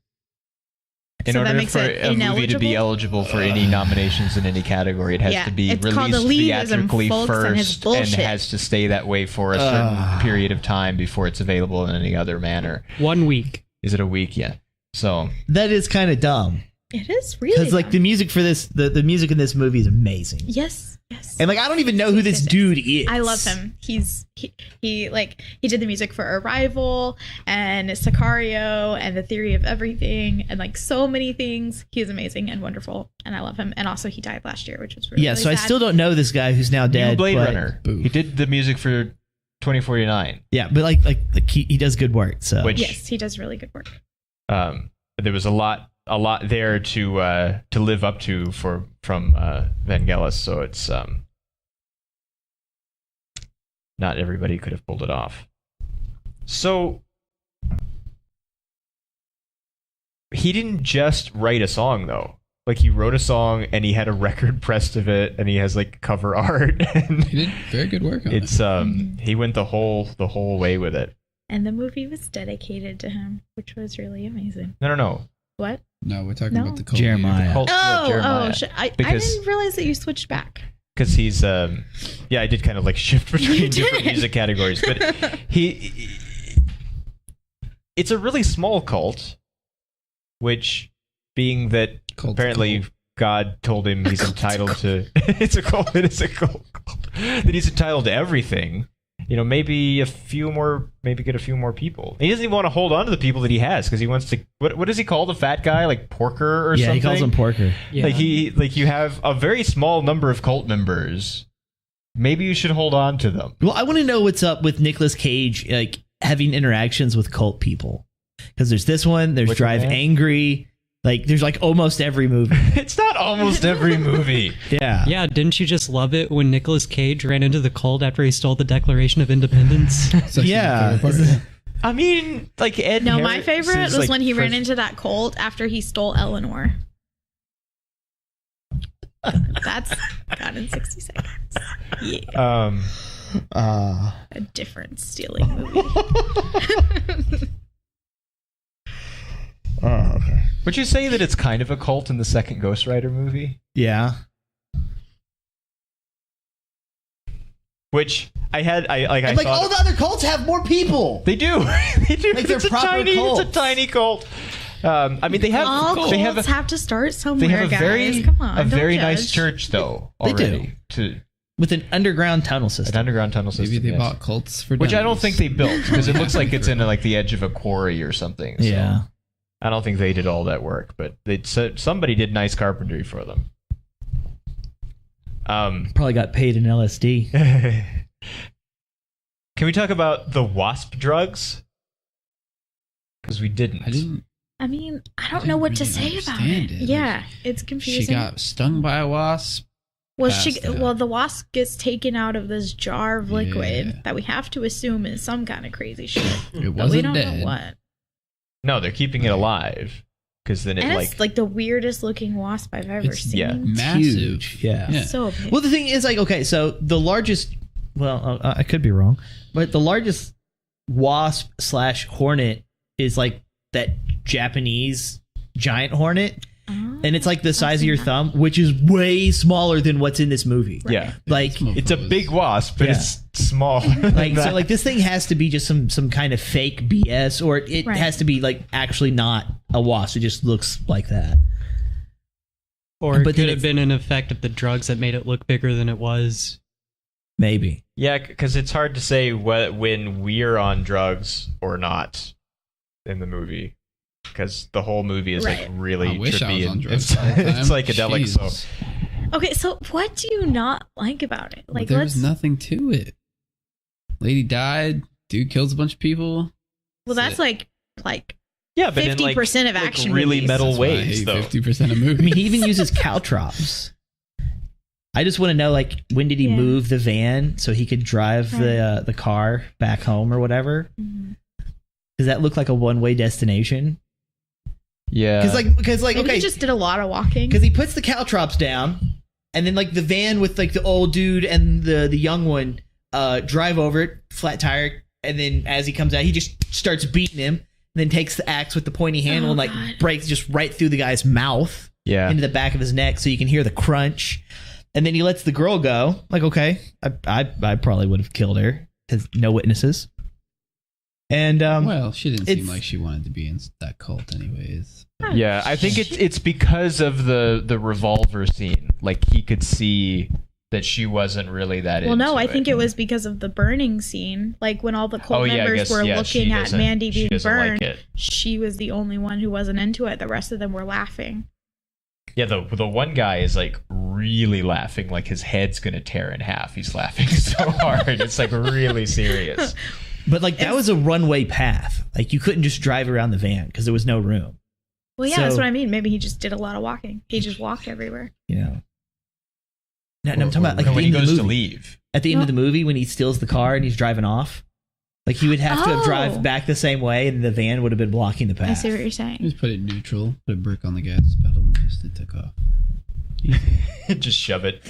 In So that order makes for it a movie to be ineligible? eligible for any nominations in any category, it has Yeah, to be it's called released elitism, theatrically folks, and it's first, and bullshit. has to stay that way for a certain period of time before it's available in any other manner. 1 week. Is it a week? Yeah. So That is kind of dumb. It is really because like fun. the music for this, the music in this movie is amazing. Yes. And like I don't even know who this dude is. I love him. He did the music for Arrival and Sicario and The Theory of Everything and like so many things. He's amazing and wonderful, and I love him. And also, he died last year, which was really So I sad. still don't know this guy who's now dead. New Blade but- Runner. Boo. He did the music for 2049. Yeah, but like he does good work. So Which- Yes, he does really good work. There was a lot there to live up to from Vangelis, so it's not everybody could have pulled it off. So he didn't just write a song though. Like he wrote a song and he had a record pressed of it and he has like cover art and He did very good work on it's it. he went the whole way with it. And the movie was dedicated to him, which was really amazing. No. What? No, we're talking No. about the cult Jeremiah. leader. Cult Jeremiah. I Because- didn't realize that you switched back. Because he's I did kind of like shift between You different did. music categories, but it's a really small cult, which being that Cult's apparently cult. God told him he's entitled to it's a cult that he's entitled to everything. You know, maybe get a few more people. He doesn't even want to hold on to the people that he has because he wants to. What does he call the fat guy? Like Porker or yeah, something? he calls him Porker. Yeah. You have a very small number of cult members. Maybe you should hold on to them. Well, I want to know what's up with Nicolas Cage like having interactions with cult people. Because there's this one, there's Which Drive one? Angry. Like there's like almost every movie. It's not almost every movie. Yeah. Yeah, didn't you just love it when Nicolas Cage ran into the cult after he stole the Declaration of Independence? It's actually Yeah. my favorite part. I mean, like Ed. No, my Harris favorite is, was like, when he ran first- into that cult after he stole Eleanor. That's Gone in 60 Seconds. Yeah, a different stealing movie. Okay. Would you say that it's kind of a cult in the second Ghost Rider movie? Yeah. Which I And like thought all the other cults have more people. they do. They do. Like, they're proper It's cults. a tiny cult. I mean, they have All they cults have have to start they somewhere, have a guys. very Come on, don't nice judge. church though. They do. Already to With an underground tunnel an system. underground tunnel system. Maybe they yes. bought cults for Which I don't dummies. think they built because it looks like it's in like the edge of a quarry or something. So Yeah. I don't think they did all that work, but they somebody did nice carpentry for them. Probably got paid in LSD. Can we talk about the wasp drugs? Because we didn't. I didn't. I mean, I don't didn't know what to really say about understand it. it. Yeah, it's confusing. She got stung by a wasp. well, passed out. well, the wasp gets taken out of this jar of liquid Yeah. that we have to assume is some kind of crazy shit, It but we wasn't don't dead. know what. No, they're keeping it alive because then it And like it's like the weirdest looking wasp I've ever It's- seen. yeah. Massive. Huge. Yeah. Yeah. So big. Well, the thing is, like, okay, so the largest, well, I could be wrong, but the largest wasp / hornet is like that Japanese giant hornet, Oh, and it's like the size of seen your that. thumb, which is way smaller than what's in this movie. yeah, Like, it's a big wasp, but Yeah. it's small. like so, like this thing has to be just some kind of fake BS, or it Right. has to be like actually not a wasp. It just looks like that. Or it But then could have it's- been an effect of the drugs that made it look bigger than it was. Maybe. Yeah, because it's hard to say when we're on drugs or not in the movie. Because the whole movie is Right. like really I wish I trippy was on and drugs it's, all the time. it's psychedelic. So Jesus. Okay, so what do you not like about it? Like, there let's. was nothing to it. Lady died. Dude kills a bunch of people. Well, that's like yeah, but in 50% of like action really movies. metal That's why I ways hate though. 50% of I movies. mean, he even uses caltrops. I just want to know, like, when did he Yeah. move the van so he could drive Right. the car back home or whatever? Mhm. Does that look like a one-way destination? Yeah, Because Maybe okay, he just did a lot of walking. because he puts the caltrops down, and then like the van with like the old dude and the young one drive over it, flat tire, and then as he comes out, he just starts beating him, and then takes the axe with the pointy handle Oh, and like God. breaks just right through the guy's mouth yeah. into the back of his neck, so you can hear the crunch. And then he lets the girl go. Like, okay, I probably would have killed her because no witnesses. And Well, she didn't seem it's- like she wanted to be in that cult, anyways. Yeah, I think it's because of the revolver scene. Like he could see that she wasn't really that Well, into no, I it. think it was because of the burning scene. Like when all the cult Oh, yeah, I members guess, were yeah, she looking at doesn't- Mandy she being doesn't like burned, it. she was the only one who wasn't into it. The rest of them were laughing. Yeah, the one guy is like really laughing, like his head's gonna tear in half. He's laughing so hard, it's like really serious. but like that was a runway path. Like you couldn't just drive around the van because there was no room. Well, yeah, that's So- what I mean. Maybe he just did a lot of walking. He just walked everywhere. You know. No, I'm talking about like No, at when the he end of goes the to movie. leave. At the end of the movie, when he steals the car and he's driving off, like he would have to have Oh. drive back the same way, and the van would have been blocking the path. I see what you're saying. Just put it in neutral, put a brick on the gas pedal, and just it took off. Just shove it.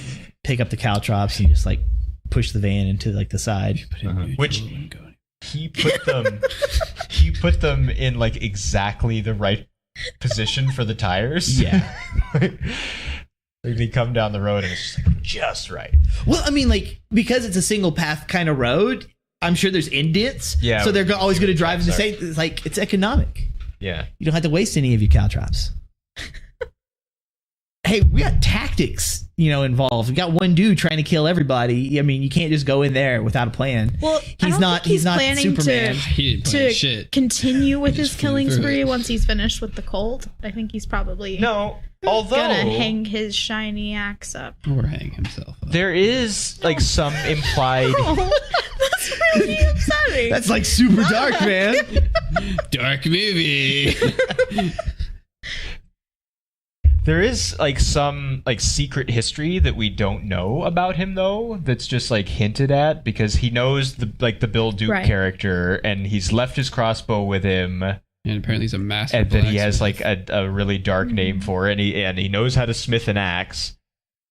Pick up the caltrops and just like push the van into like the side. Put it in neutral, Which- it wouldn't go anywhere. He put them in like exactly the right position for the tires. Yeah. Like they come down the road and it's just like just right. Well, I mean, like because it's a single path kind of road, I'm sure there's indents. Yeah, So they're always going to drive in the sorry. same. It's like it's economic. Yeah. You don't have to waste any of your caltrops. Hey, we got tactics, involved. We got one dude trying to kill everybody. I mean, you can't just go in there without a plan. Well, He's not planning Superman. He didn't plan to shit. continue with He his just flew killing through spree it. once he's finished with the cult. I think he's probably No, although gonna hang his shiny axe up. Or hang himself up. there is like some implied That's really upsetting. That's like super dark, man. Dark movie. there is like some like secret history that we don't know about him though, that's just like hinted at because he knows the Bill Duke Right. character and he's left his crossbow with him. And apparently he's a master. And that he has blacksmith. like a really dark name for it, and he knows how to smith an axe.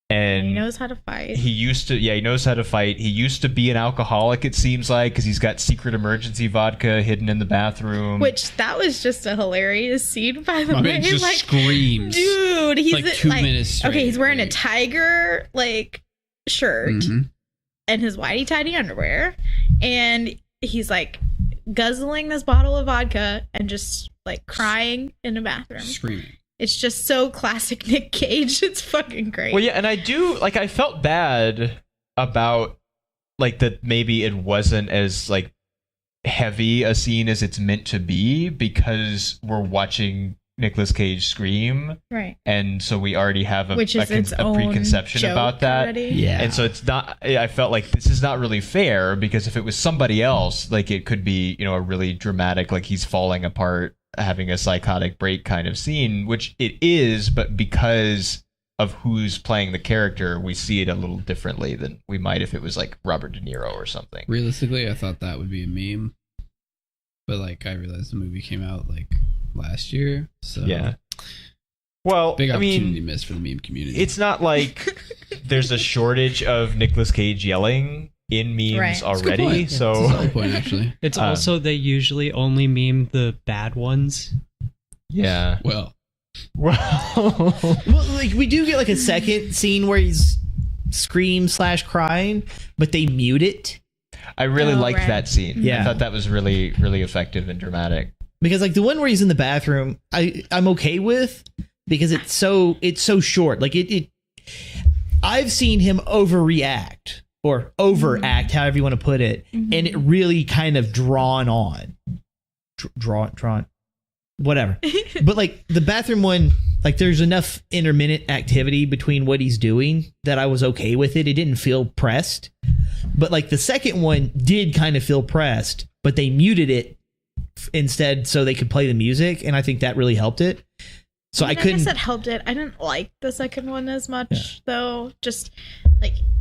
And he knows how to fight. he knows how to fight. He used to be an alcoholic, it seems like, because he's got secret emergency vodka hidden in the bathroom. Which that was just a hilarious scene, by the My way. man just Like, screams. dude, he's Like 2 minutes straight, okay. He's wearing a like- tiger shirt Mhm. and his whitey tidy underwear, and he's like guzzling this bottle of vodka and just like crying in a bathroom. Screaming. It's just so classic Nick Cage. It's fucking great. Well, yeah, and I do like. I felt bad about like that. Maybe it wasn't as like heavy a scene as it's meant to be because we're watching Nicolas Cage scream, Right. and so we already have Which is its a own preconception joke about that. already. Yeah. And so it's not. I felt like this is not really fair because if it was somebody else, like it could be, a really dramatic, like he's falling apart, having a psychotic break kind of scene, which it is, but because of who's playing the character, we see it a little differently than we might if it was like Robert De Niro or something. Realistically, I thought that would be a meme. But I realized the movie came out last year. So Yeah. Well, big I opportunity mean, missed for the meme community. it's not like there's a shortage of Nicolas Cage yelling in memes Right. That's a good already. point. So That's a solid point, actually. It's also they usually only meme the bad ones. yeah. Well, Well, Well, we do get a second scene where he's scream/crying, but they mute it I really Oh, liked right. that scene. Yeah. I thought that was really, really effective and dramatic. because the one where he's in the bathroom, I'm okay with because it's so short. I've seen him overreact or overact, however you want to put it, and it really kind of drawn on, drawn, whatever. But the bathroom one, there's enough intermittent activity between what he's doing that I was okay with it. It didn't feel pressed. But the second one did kind of feel pressed, but they muted it instead so they could play the music, and I think that really helped it. So I I couldn't. guess that helped it. I didn't like the second one as much, though. Just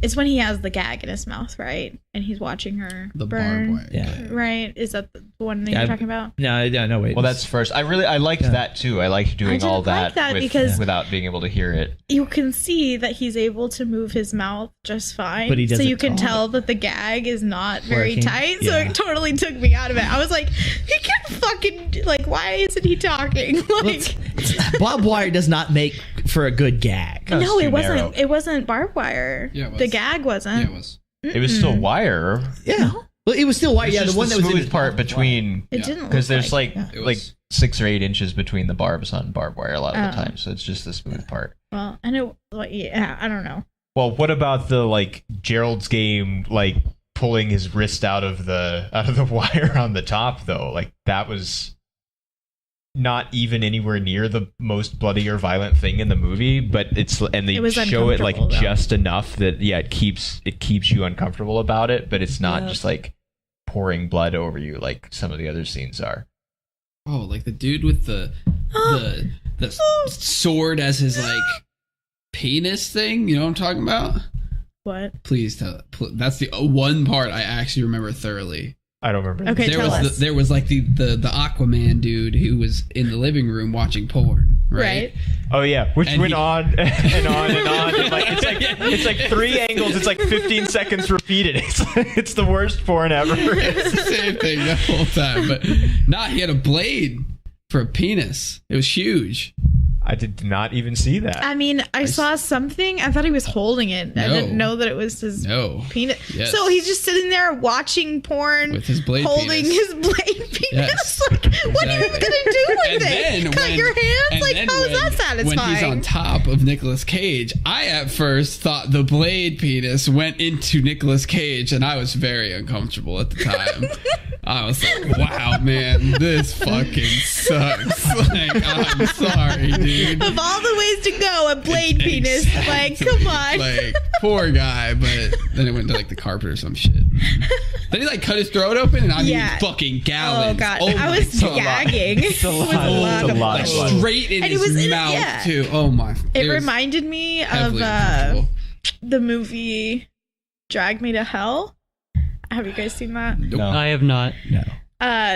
it's when he has the gag in his mouth, right? And he's watching her the burn. barbed wire. Yeah. Right? Is that the one that Yeah, you're talking about? No, wait. Well, that's first. I liked that too. I liked doing didn't all like that with, because- without being able to hear it. You can see that he's able to move his mouth just fine. But he so doesn't you can talk. tell that the gag is not very Working. tight. So Yeah. it totally took me out of it. I was like, he can fucking why isn't he talking? Barbed wire does not make for a good gag. That was no, too it wasn't. narrow. It wasn't barbed wire. Yeah, it was. The gag wasn't. Yeah, it was. It was still wire. Yeah. Well, it was still wire. It's Yeah, the just one that was in smooth his part mouth was between It didn't because look there's like yeah. It like was- 6 or 8 inches between the barbs on barbed wire a lot of the Oh. time, so it's just the smooth part. Well, I know. Well, yeah, I don't know. Well, what about the like Gerald's game, like pulling his wrist out of the wire on the top though? Like that was not even anywhere near the most bloody or violent thing in the movie, but they It was show it like uncomfortable, though. just enough that it keeps you uncomfortable about it, but it's not Yeah. just like pouring blood over you like some of the other scenes are. Oh, like the dude with the sword as his like penis thing. You know what I'm talking about? What? Please tell. That's the one part I actually remember thoroughly. I don't remember. Okay, there tell was us. there was like the Aquaman dude who was in the living room watching porn, right? Oh yeah, which And went he- on and on and on. And like it's like 3 angles. It's like 15 seconds repeated. It's the worst porn ever. It's the same thing the whole time, but he had a blade for a penis. It was huge. I did not even see that. I mean, I saw something. I thought he was holding it. I No. didn't know that it was his No, penis. Yes. So he's just sitting there watching porn with his blade holding penis. his blade penis. Yes. Like, what are you Exactly. gonna do with And it? then Cut when- your hands? and Like, then how is that when satisfying? he's on top of Nicolas Cage, I at first thought the blade penis went into Nicolas Cage, and I was very uncomfortable at the time. I was like, wow, man, this fucking sucks. Like, I'm sorry, dude. Of all the ways to go, a blade penis. Like, Exactly. come on. Like, poor guy, but then it went to like the carpet or some shit. Then he like cut his throat open, and I mean Yeah. fucking gallons. Oh god, my I was God. gagging. It was a lot It's a of lot Like of blood. blood. straight in And it his was in- mouth yeah. too. Oh my! It was reminded me of heavily uncomfortable. the movie Drag Me to Hell. Have you guys seen that? Nope. No. I have not. No.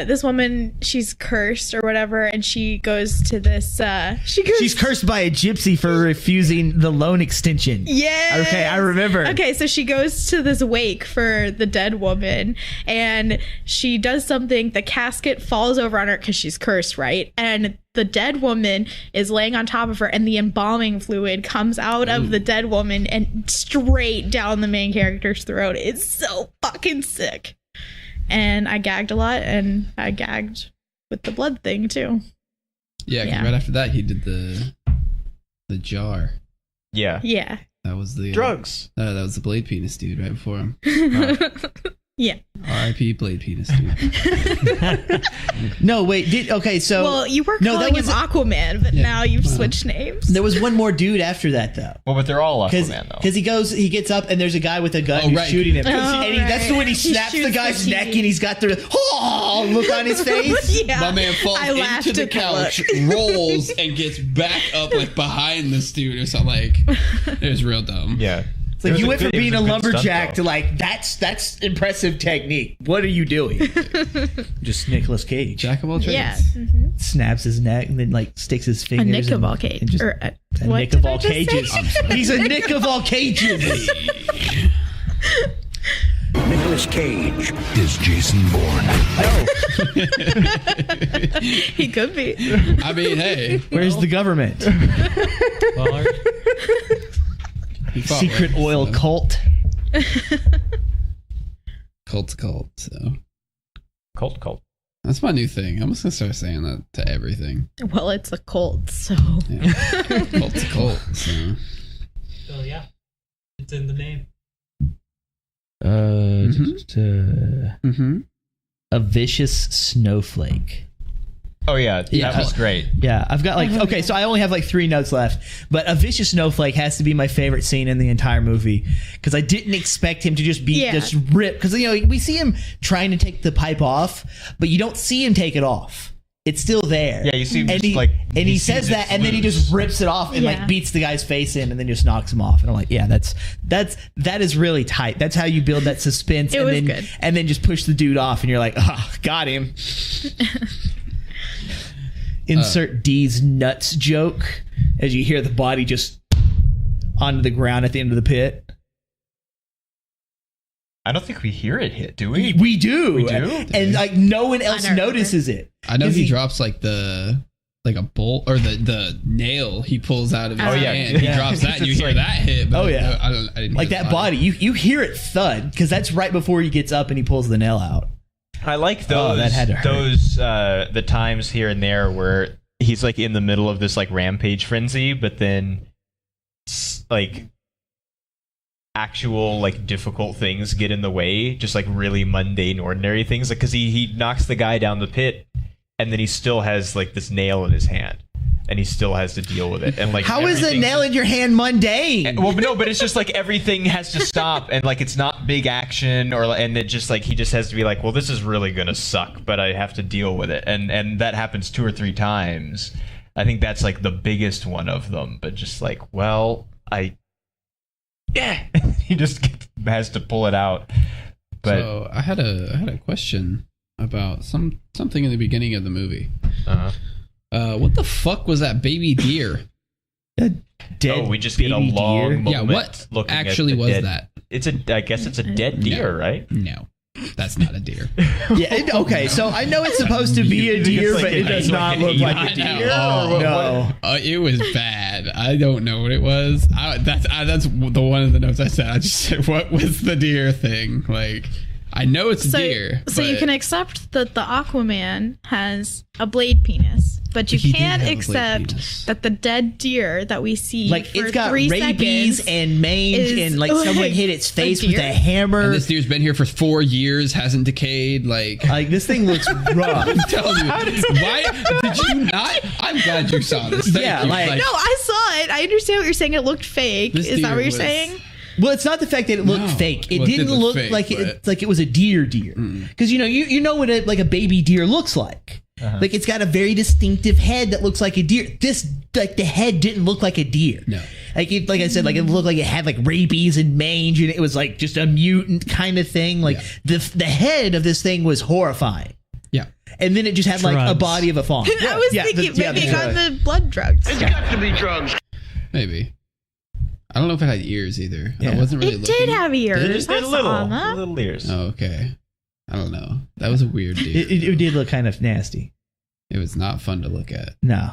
This woman, she's cursed or whatever, and she goes to this. She's cursed by a gypsy for refusing the loan extension. Yeah. Okay, I remember. Okay, so she goes to this wake for the dead woman, and she does something. The casket falls over on her because she's cursed, right? And the dead woman is laying on top of her, and the embalming fluid comes out of the dead woman and straight down the main character's throat. It's so fucking sick. And I gagged a lot, and I gagged with the blood thing too. Yeah, 'cause Yeah. right after that he did the jar. Yeah. Yeah. That was the Drugs. that was the blade penis dude right before him. Yeah. R.I.P. blade penis dude. No, wait. So Well, you were No, calling that him was- Aquaman, but Yeah. now you've Well. switched names. there was one more dude after that though. Well, but they're all Because Aquaman though. he gets up and there's a guy with a gun Oh, who's right. shooting him. Oh, And that's right. when he He snaps the shoots guy's the neck TV. and he's got the look on his face. Yeah. My man falls I laughed into the at the couch, look. rolls, and gets back up like behind this dude or something. Like it was real dumb. Yeah. It's like you went from being a good lumberjack stunt, to though. like that's impressive technique. What are you doing? Just Nicolas Cage Jack of all trades. Yeah. Mm-hmm. snaps his neck and then like sticks his A fingers. Nick of and- all cage. and just- Or a what Nick did of I all just cages. say? He's a Nick of all cages. Nicolas Cage is Jason Bourne. He could be. I mean, hey, Where's the government? Well, he fought Secret right, oil so. cult. Cult's a cult. So Cult. that's my new thing. I'm just gonna start saying that to everything. Well, it's a cult, so. Yeah. Cult's a cult. So well, yeah. It's in the name. Mm-hmm. A vicious snowflake. Oh yeah, Yeah. that was great. Yeah, I've got like okay, so I only have like 3 notes left, but a vicious snowflake has to be my favorite scene in the entire movie because I didn't expect him to just be Yeah. just ripped because we see him trying to take the pipe off, but you don't see him take it off. It's still there. Yeah, you see him and just, he, like, and he he says sees that, it's and then he loose. just rips it off and Yeah. like beats the guy's face in, and then just knocks him off. And I'm like, yeah, that is really tight. That's how you build that suspense. It and was then good. and then just push the dude off, and you're like, ah, got him. Insert D's nuts joke as you hear the body just onto the ground at the end of the pit. I don't think we hear it hit, do we? We do. We do? And like no one else don't remember. notices it. I know 'Cause he drops like the like a bolt or the nail he pulls out of his hand. Yeah. He drops that and you hear that hit. But Oh, yeah. I didn't Like hear that the body, you hear it thud because that's right before he gets up and he pulls the nail out. I like those. that had to hurt. Those the times here and there where he's like in the middle of this like rampage frenzy, but then like actual like difficult things get in the way, just like really mundane, ordinary things. Like because he knocks the guy down the pit, and then he still has like this nail in his hand, and he still has to deal with it. And like, How is a everything's nail in your hand mundane? well, no, but it's just like everything has to stop, and like it's not big action, and it just like he just has to be like, well, this is really gonna suck, but I have to deal with it, and that happens 2 or 3 times. I think that's like the biggest one of them, but just like, well, he just has to pull it out. But So I had a question about something in the beginning of the movie. What the fuck was that baby deer? Dead we just get a baby long deer? moment. Yeah, what looking at actually the was dead- that? I guess it's a dead deer, right? No, that's not a deer. Yeah. Okay. So I know it's supposed to be a deer, like but it does like not an look like a not deer. at all. No. It was bad. I don't know what it was. That's the one of the notes I said. I just said, what was the deer thing? Like, I know it's a deer. So you but- can accept that the Aquaman has a blade penis, but you He did can't have a blade accept penis. that the dead deer that we see Like for it's got 3 rabies seconds and mange, is and like someone like hit its a face with a deer? hammer. And this deer's been here for 4 years, hasn't decayed. Like This thing looks rough. I'm telling you, why did you not? I'm glad you saw this. Thank Yeah, you. like- No, I saw it. I understand what you're saying. It looked fake. This Is that deer what you're was- saying? Well, it's not the fact that it looked No. fake. It Well, it didn't did look look fake, like but- it, like it was a deer, because you know what like a baby deer looks like. Like it's got a very distinctive head that looks like a deer. This like the head didn't look like a deer. No. Like I said, like it looked like it had like rabies and mange, and it was like just a mutant kind of thing. Like the head of this thing was horrifying. Yeah. And then it just had like a Drugs. body of a fawn. I was thinking maybe it got the blood drugs. Maybe. I don't know if it had ears either. Yeah. I wasn't really It looking. did have ears. They just I did saw them. little ears. Oh, okay. I don't know. That was a weird deer. It did look kind of nasty. It was not fun to look at. No,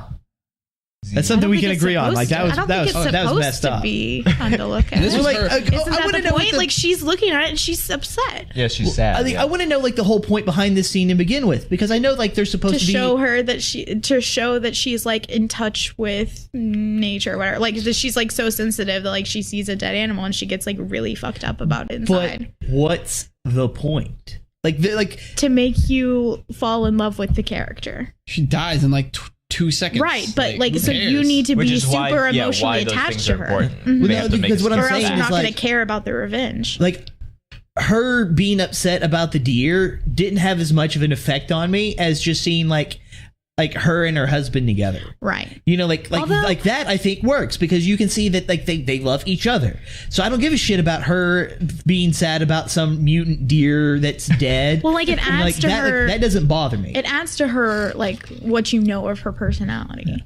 that's something we can agree on. Like that was I don't think it's that was supposed messed to up. be fun to look at. This Well, was like, her- Isn't I that want to the know point? what the, Like she's looking at it and she's upset. Yeah, she's sad. I think yeah. I want to know like the whole point behind this scene to begin with, because I know like they're supposed To to be show her that show that she's like in touch with nature or whatever. Like that she's like so sensitive that like she sees a dead animal and she gets like really fucked up about it But inside. what's the point? Like To make you fall in love with the character. She dies in like 2 seconds. Right, but like who so cares? you need to Which be is why- super yeah, emotionally why those attached things to are her. important. Mhm. They have to make Because what I'm Or else saying you're is not going like to care about the revenge. like her being upset about the deer didn't have as much of an effect on me as just seeing like her and her husband together. Right. You know, like Although- like that I think works because you can see that like they love each other. So I don't give a shit about her being sad about some mutant deer that's dead. Well, like it And, adds to that, her. like, that doesn't bother me. It adds to her like what you know of her personality.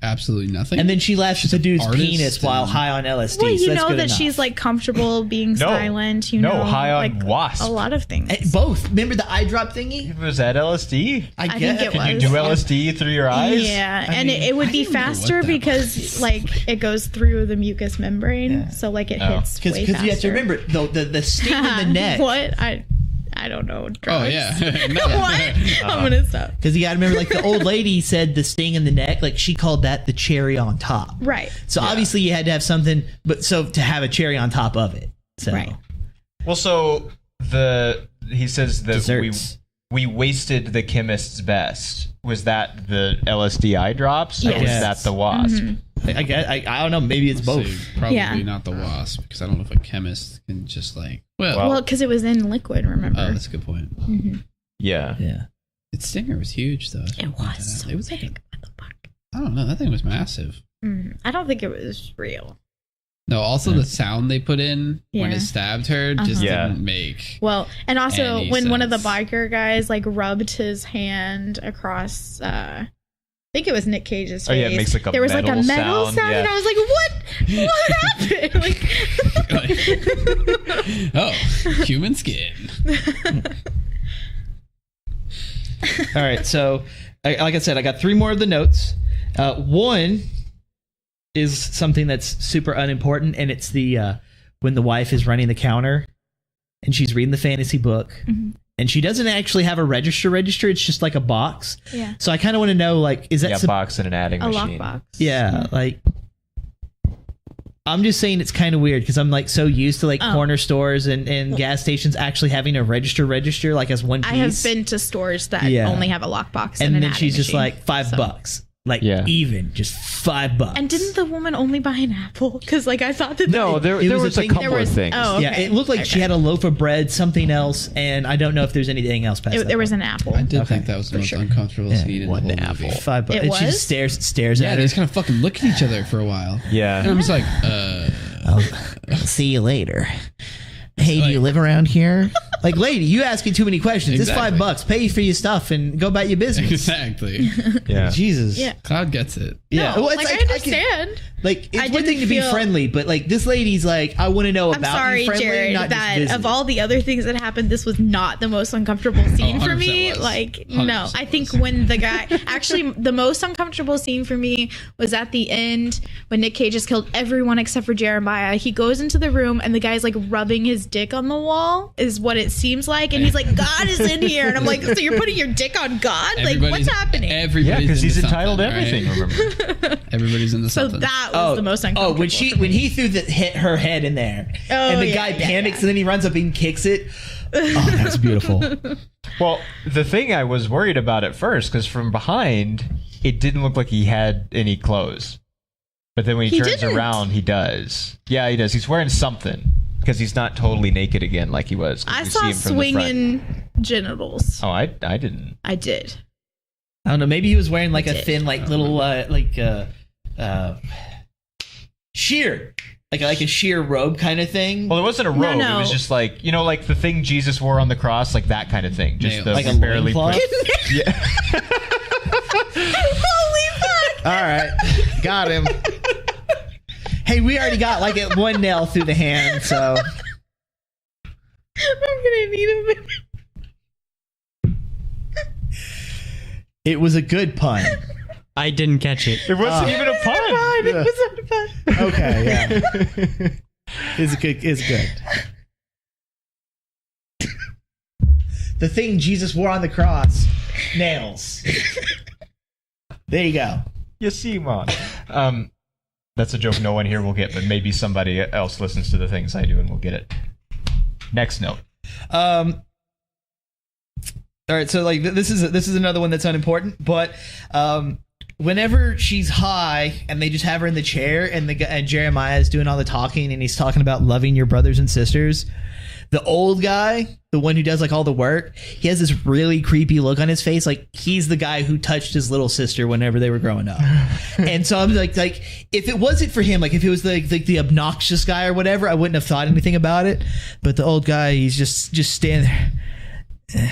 Absolutely nothing. And then she laughs at the dude's artist penis while and- high on LSD. Well, so you that's know good that enough. she's like comfortable being silent. You No, know, high on like, wasps. a lot of things. Both. Remember the eye drop thingy? Was that LSD? I think guess- it Did you was. do LSD through your eyes? Yeah, I and mean, it would I be didn't know what faster that because was. like it goes through the mucous membrane, Yeah. so like it Oh. hits way Because faster. you have to remember the sting in the neck. What? I don't know. Drugs. Oh yeah. No. What? I'm gonna stop. Because you got to remember, like the old lady said, the sting in the neck. Like she called that the cherry on top. Right. So obviously you had to have something, but so to have a cherry on top of it. So Right. Well, so he says that Desserts. we wasted the chemist's best. Was that the LSD eye drops? Or was Yes. that the wasp? I guess I don't know. Maybe it's both. See, probably Yeah. not the wasp because I don't know if a chemist can just like. Well, Well, because it was in liquid. Remember? oh, that's a good point. Yeah. Yeah. Its stinger was huge though. it was. So It was like big. What the fuck? I don't know. That thing was massive. I don't think it was real. No, also the sound they put in when Yeah. it stabbed her just Yeah. didn't make. Well, and also Any when one of the sense. biker guys like rubbed his hand across, I think it was Nick Cage's face. Oh, yeah, it makes, like, a there was like a metal metal sound, sound, yeah. and I was like, "What? What happened?" Like, Oh, human skin. All right. So, like I said, I got 3 more of the notes. One is something that's super unimportant, and it's the when the wife is running the counter and she's reading the fantasy book, and she doesn't actually have a register. It's just like a box. Yeah. So I kind of want to know, like, is that a box and an adding A machine. lockbox. Yeah, like, I'm just saying it's kind of weird because I'm like so used to like corner stores and gas stations actually having a register like as one piece. I have been to stores that only have a lockbox, and an then adding she's just machine. like $5, like even just $5. And didn't the woman only buy an apple? Because like I thought that No, there was a thing- couple of things. Oh, okay. Yeah, it looked like she had a loaf of bread, something else, and I don't know if there's anything else past that. there was an apple. I did think that was the most uncomfortable scene in the whole movie. $5. It And she was? just stares Yeah, at they her. just kind of fucking look at each other for a while. Yeah. And I'm just like, I'll see you later. Hey, do you live around here? Like, lady, you asking too many questions. Exactly. It's $5. Pay for your stuff and go about your business. exactly. Yeah. Jesus. Yeah. Cloud gets it. Yeah. No, Well, like it's I can- understand. like, it's I one thing didn't to be feel- friendly, but like this lady's like, I want to know I'm about sorry, you friendly, Jared, not that just of all the other things that happened, this was not the most uncomfortable scene for 100% me. was. Like, 100% no. I think was. when the guy actually the most uncomfortable scene for me was at the end when Nick Cage has killed everyone except for Jeremiah. He goes into the room and the guy's like rubbing his dick on the wall, is what it seems like, and he's like, God is in here, and I'm like, so you're putting your dick on God? Like, what's happening? Yeah, Everybody's because he's into entitled to something, everything, right? remember? Everybody's into So something. that was the most uncomfortable. when he threw hit her head in there, and the guy panics, and then he runs up and kicks it. Oh, that's beautiful. Well, the thing I was worried about at first, because from behind, it didn't look like he had any clothes. But then when he turns didn't. around, he does. Yeah, he does. He's wearing something, because he's not totally naked again like he was. 'Cause I we saw see him from the front. swinging genitals. Oh, I didn't. I did. I don't know. Maybe he was wearing like a Did. thin, like little, sheer, like a sheer robe kind of thing. Well, it wasn't a robe. no. It was just like, like the thing Jesus wore on the cross, like that kind of thing. Just Nails. the Like a barely loincloth? put. Yeah. Holy fuck! All right, got him. Hey, we already got like one nail through the hand, so I'm gonna need a minute. it was a good pun. I didn't catch it. It wasn't even a pun. It was not a fun. Okay, yeah, it's good. It's good. The thing Jesus wore on the cross, nails. There you go. You see, man. That's a joke no one here will get, but maybe somebody else listens to the things I do and will get it. Next note. All right, so like this is another one that's unimportant, but whenever she's high and they just have her in the chair and and Jeremiah is doing all the talking and he's talking about loving your brothers and sisters, the old guy, the one who does like all the work, he has this really creepy look on his face, like he's the guy who touched his little sister whenever they were growing up. And so I'm like if it wasn't for him, like if it was the obnoxious guy or whatever, I wouldn't have thought anything about it. But the old guy, he's just standing there.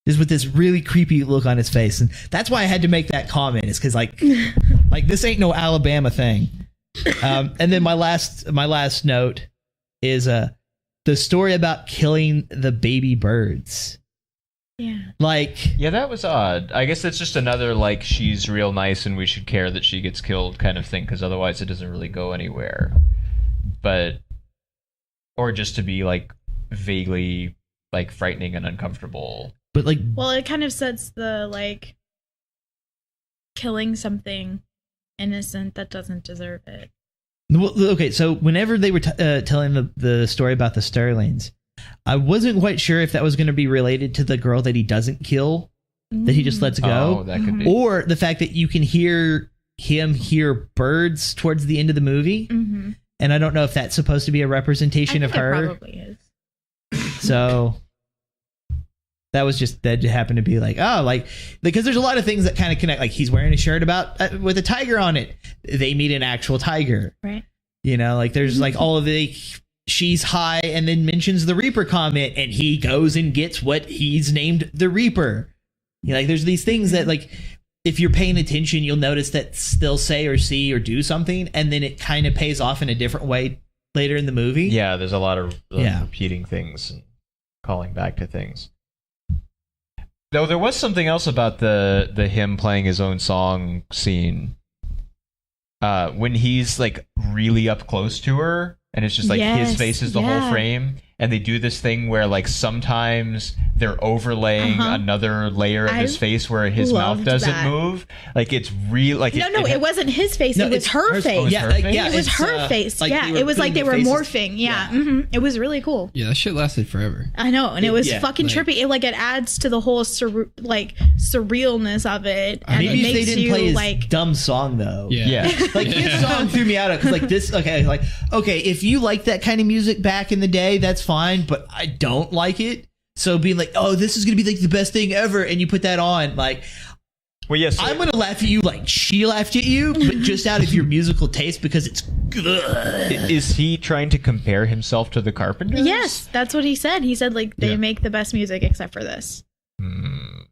Just with this really creepy look on his face, and that's why I had to make that comment. Is because like this ain't no Alabama thing. And then my last note is the story about killing the baby birds. Yeah. Like, Yeah, that was odd. I guess it's just another, like, she's real nice and we should care that she gets killed kind of thing, because otherwise it doesn't really go anywhere. But, or just to be, like, vaguely, like, frightening and uncomfortable. but like, Well, it kind of sets the like killing something innocent that doesn't deserve it. well, okay. So whenever they were telling the story about the Sterlings, I wasn't quite sure if that was going to be related to the girl that he doesn't kill, that he just lets go, Oh, that could be. or the fact that you can hear him hear birds towards the end of the movie. Mm-hmm. And I don't know if that's supposed to be a representation of her. It probably is. So that was just that happened to be like, oh, like, because there's a lot of things that kind of connect. Like he's wearing a shirt about with a tiger on it. They meet an actual tiger, Right. like there's like all of the she's high and then mentions the Reaper comment and he goes and gets what he's named the Reaper. Like there's these things that like if you're paying attention, you'll notice that they'll say or see or do something, and then it kind of pays off in a different way later in the movie. Yeah, there's a lot of Yeah. repeating things and calling back to things. Though there was something else about the him playing his own song scene. When he's like really up close to her, and it's just like his face is the whole frame, and they do this thing where like sometimes they're overlaying another layer of his face where his mouth doesn't move. Like it's real. Like it wasn't his face. It was her face. It was her face. It was like they were morphing. It was really cool. Yeah, that shit lasted forever. I know, and it was fucking trippy. It adds to the whole surrealness of it, and maybe it makes they didn't you play his like dumb song though. Yeah. Like his song threw me out because like this. Okay, if you like that kind of music back in the day, that's fine, but I don't like it. So being like, oh, this is gonna be like the best thing ever, and you put that on, like, well, yes, I'm gonna laugh at you like she laughed at you, but just out of your musical taste because it's good. Is he trying to compare himself to the Carpenters? Yes, that's what he said. He said like they make the best music except for this,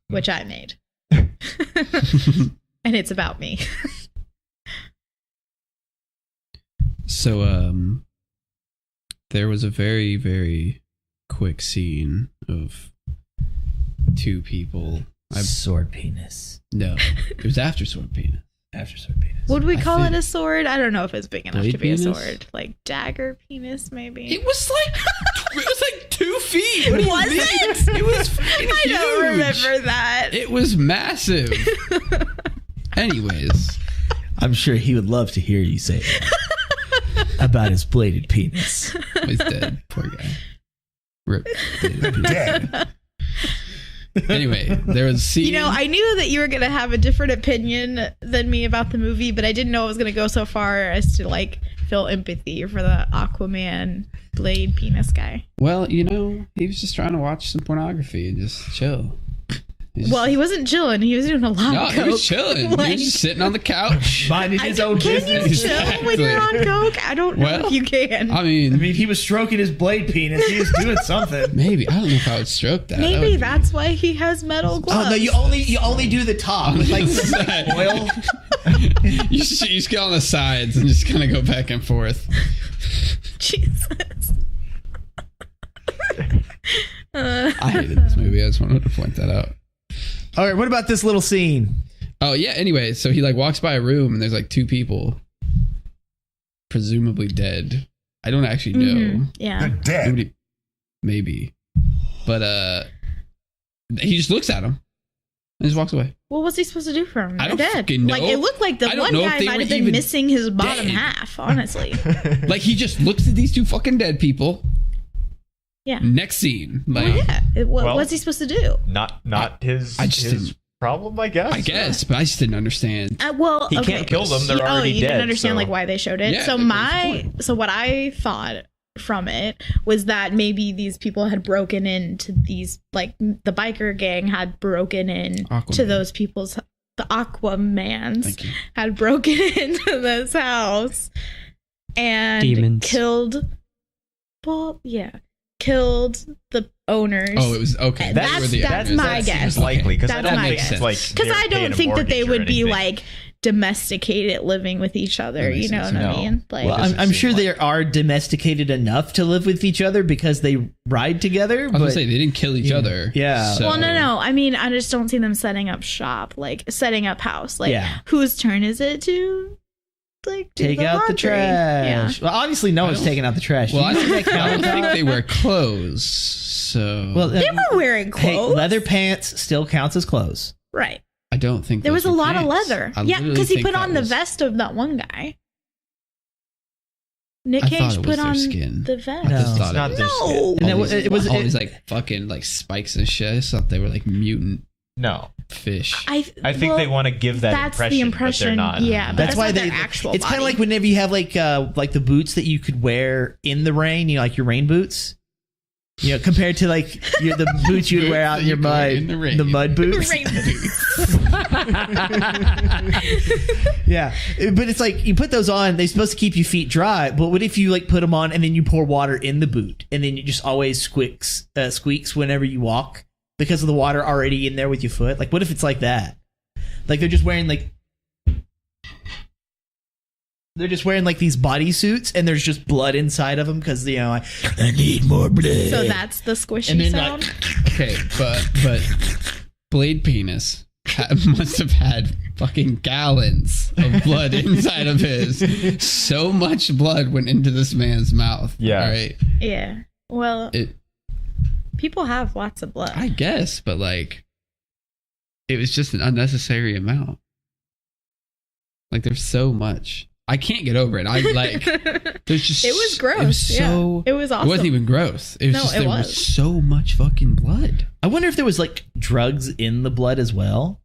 which I made, and it's about me. So, there was a very, very quick scene of two people. Sword penis. No, it was after sword penis. After sword penis. Would we call it a sword? I don't know if it's big enough Blade to be a penis? sword. Like dagger penis, maybe. It was like 2 feet. What do you Was mean? it? It was fucking I don't huge. remember that. It was massive. Anyways, I'm sure he would love to hear you say that about his bladed penis. he's dead. Poor guy. Rip. Dead. Anyway, there was a scene. You know, I knew that you were going to have a different opinion than me about the movie, but I didn't know it was going to go so far as to like feel empathy for the Aquaman blade penis guy. Well, you know, he was just trying to watch some pornography and just chill. Well, he wasn't chilling. He was doing a lot No, of he coke. was chilling. He was just sitting on the couch. Minding his own Can business. you chill when you're on coke? I don't know if you can. I mean, he was stroking his blade penis. He was doing something. maybe. I don't know if I would stroke that. Maybe That would that's why he has metal gloves. Oh no, you only do the top with like oil. you just get on the sides and just kind of go back and forth. Jesus. I hated this movie. I just wanted to point that out. All right, what about this little scene? Oh yeah. Anyway, so he like walks by a room and there's like 2 people, presumably dead. I don't actually know. Yeah. Maybe. But he just looks at him and just walks away. What was he supposed to do for him? I don't They're dead. fucking know. Like it looked like the I don't one know if guy they might were have been even missing his bottom dead. half, honestly. Like he just looks at these 2 fucking dead people. Yeah. Next scene. Like, What was he supposed to do? Not his I just his didn't- problem, I guess. but I just didn't understand. Well, He okay. can't kill them. They're already you dead. didn't understand so- like why they showed it. Yeah, so like, what I thought from it was that maybe these people had broken into these, like the biker gang had broken in Aquaman. to those people's, the Aquamans Thank you. had broken into this house and Demons. killed the owners. Oh, it was okay. That's- that's my that guess. seems likely because I That's don't my think guess. it's like Because I don't think that they would be anything. like domesticated living with each other. That makes You know sense. what I No. mean? Like, Well, doesn't I'm seem sure like they are domesticated enough to live with each other because they ride together. I was gonna But say they didn't kill each other. Yeah. So, well, no. I mean, I just don't see them setting up shop, like setting up house. Like, Yeah. whose turn is it to like do take the out the laundry? trash. Well, obviously, no one's taking out the trash. Well, I You don't, think that I don't counts? think they wear clothes. So Well, Yeah. They were wearing hey, clothes, leather pants still counts as clothes. right? I don't think There those was a were lot of pants. leather. I Yeah, literally because he think put that on the was- vest of that one guy. Nick I Cage thought it was put their on skin. the vest. I just No. thought It's not it their was. skin. No. And all it these, was all these like fucking like spikes and shit. I just thought they were like mutant No, fish. I think well, they want to give that that's impression, the impression. but they're not. Yeah, but That's why not they. their actual. It's kind of body. like whenever you have like the boots that you could wear in the rain. You know, like your rain boots. You know, compared to like the boots you would wear out in your Boots that mud, you could wear in the rain. the mud boots. Rain Yeah, but it's like you put those on, they're supposed to keep your feet dry, but what if you like put them on and then you pour water in the boot and then it just always squeaks whenever you walk because of the water already in there with your foot? Like what if it's like that? Like they're just wearing like these bodysuits and there's just blood inside of them because, you know, I need more blood. So that's the squishy And then, sound. like, Okay, but Blade Penis must have had fucking gallons of blood inside of his. So much blood went into this man's mouth. Yeah. All right. Yeah. Well, people have lots of blood. I guess, but like, it was just an unnecessary amount. Like, there's so much. I can't get over it. I like. There's just. It was gross. It was so. It was awesome. It wasn't even gross. It was No, just it there was. was so much fucking blood. I wonder if there was like drugs in the blood as well.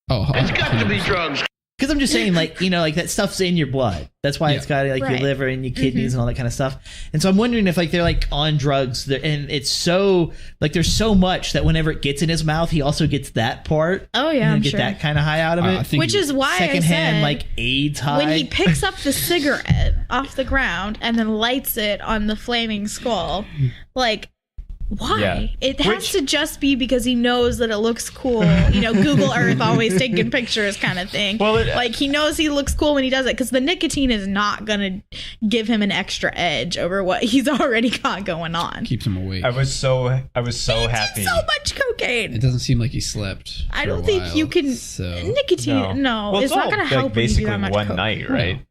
Oh, It's got to be drugs. Because I'm just saying, like, you know, like that stuff's in your blood. That's why it's got like Right. your liver and your kidneys and all that kind of stuff. And so I'm wondering if like they're like on drugs, and it's so like there's so much that whenever it gets in his mouth, he also gets that part. Oh yeah, and I'm get sure. that kind of high out of I it. think Which is why Secondhand, I said, like AIDS high. when he picks up the cigarette off the ground and then lights it on the flaming skull, like, why? Yeah. It has to just be because he knows that it looks cool. You know, Google Earth always taking pictures kind of thing. Well, like, he knows he looks cool when he does it because the nicotine is not going to give him an extra edge over what he's already got going on. keeps him awake. I was so He happy. did so much cocaine. It doesn't seem like he slept. I for a don't think while, you can. So Nicotine, no, Well, it's not all, going to like, help when you do basically that much one coke. night, right?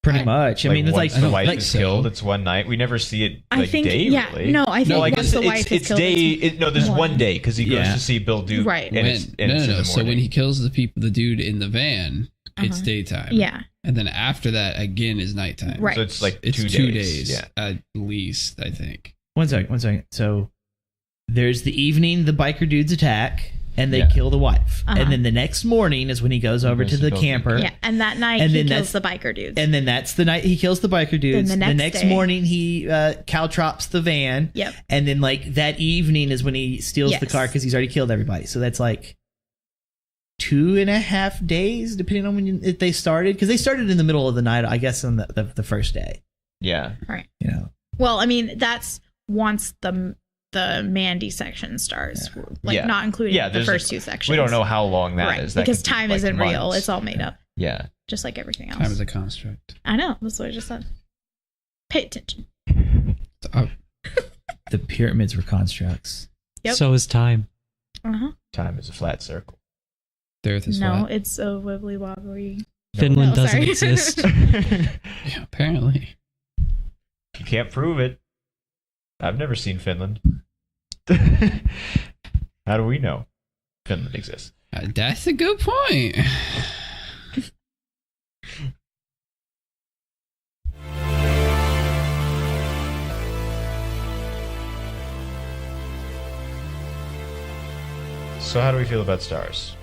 Pretty much. I mean, it's once like the wife like is so. killed, it's one night. We never see it I like think, day, yeah, really. no, I think No, I once guess the wife is it's killed, day. No, there's one day because he goes Yeah. to see Bill Duke. Right. And it's, and it's in the So when morning. he kills the dude in the van, it's daytime. Yeah. And then after that, again, is nighttime. Right. So it's like It's 2 days. days Yeah. at least, I think. one second. So there's the evening the biker dudes attack and they Yeah. kill the wife, Uh-huh. and then the next morning is when he goes over goes to to the Bill camper. Yeah, and that night And he then kills that's- the biker dudes. And then that's the night he kills the biker dudes. Then the the next next day- morning he caltrops the van. Yep. And then like that evening is when he steals the Yes. car because he's already killed everybody. So that's like 2.5 days, depending on if they started. Because they started in the middle of the night, I guess, on the first day. Yeah. Right. You know. Well, I mean, that's once the Mandy section starts, like Yeah. not including Yeah, the there's first a- two sections. We don't know how long that right? is. That Because could be, time like, isn't real; months. it's all made up, Yeah. just like everything else. Time is a construct. I know. That's what I just said. Pay attention. The pyramids were constructs. Yep. So is time. Uh huh. Time is a flat circle. The earth is No, flat. it's a wibbly wobbly. Finland No, doesn't sorry. exist. Yeah, apparently. You can't prove it. I've never seen Finland. How do we know Finland exists? That's a good point. So how do we feel about stars?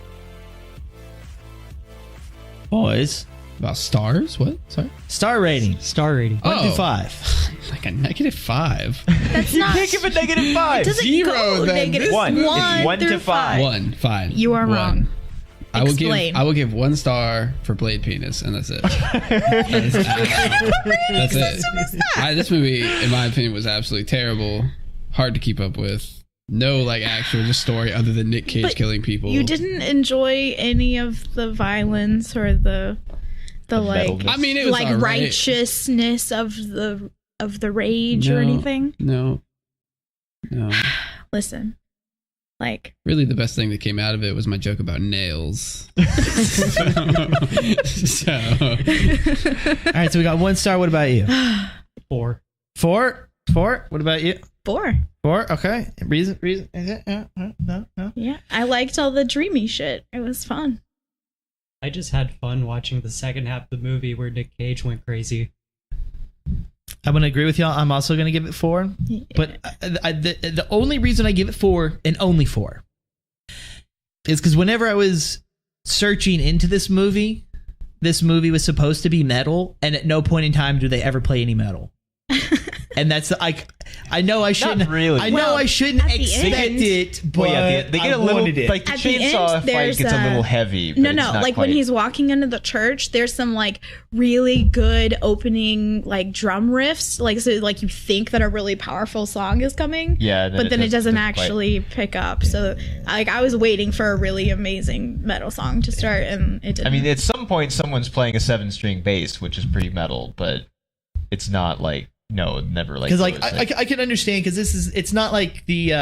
Boys, About stars? What? Sorry? star rating Star rating. 1 to 5. Like a -5. That's not. Can't give a -5. It doesn't Zero, go then. negative. It's one. It's 1 to through 5. 1. Fine. You are 1. wrong. I will Explain. give 1 star for Blade Penis, and that's it. That's it. This movie, in my opinion, was absolutely terrible. Hard to keep up with. No, like, actual just story other than Nick Cage But killing people. You didn't enjoy any of the violence or the like metalness. I mean, it was like all right. righteousness of the rage or No. anything. No. Listen, like Really, the best thing that came out of it was my joke about nails. so All right, so we got 1 star. What about you? 4. 4? What about you? 4. 4? Okay. Reason? No. Yeah, I liked all the dreamy shit. It was fun. I just had fun watching the second half of the movie where Nick Cage went crazy. I'm going to agree with y'all. I'm also going to give it 4. Yeah. But the only reason I give it 4, and only 4, is because whenever I was searching into this movie was supposed to be metal, and at no point in time do they ever play any metal. And that's I know I shouldn't. Not really. I know Well, I shouldn't at the expect end- it, but Well, yeah, they get I a little wanted it. like the At the chainsaw end, fight there's gets a a- little heavy. But No, it's not like when quite- he's walking into the church, there's some like really good opening like drum riffs, like so like you think that a really powerful song is coming. Yeah, but then it doesn't quite- actually pick up. So like I was waiting for a really amazing metal song to start, and it didn't. I mean, at some point, someone's playing a 7-string bass, which is pretty metal, but it's not like never like Because like goes, I can understand because it's not like the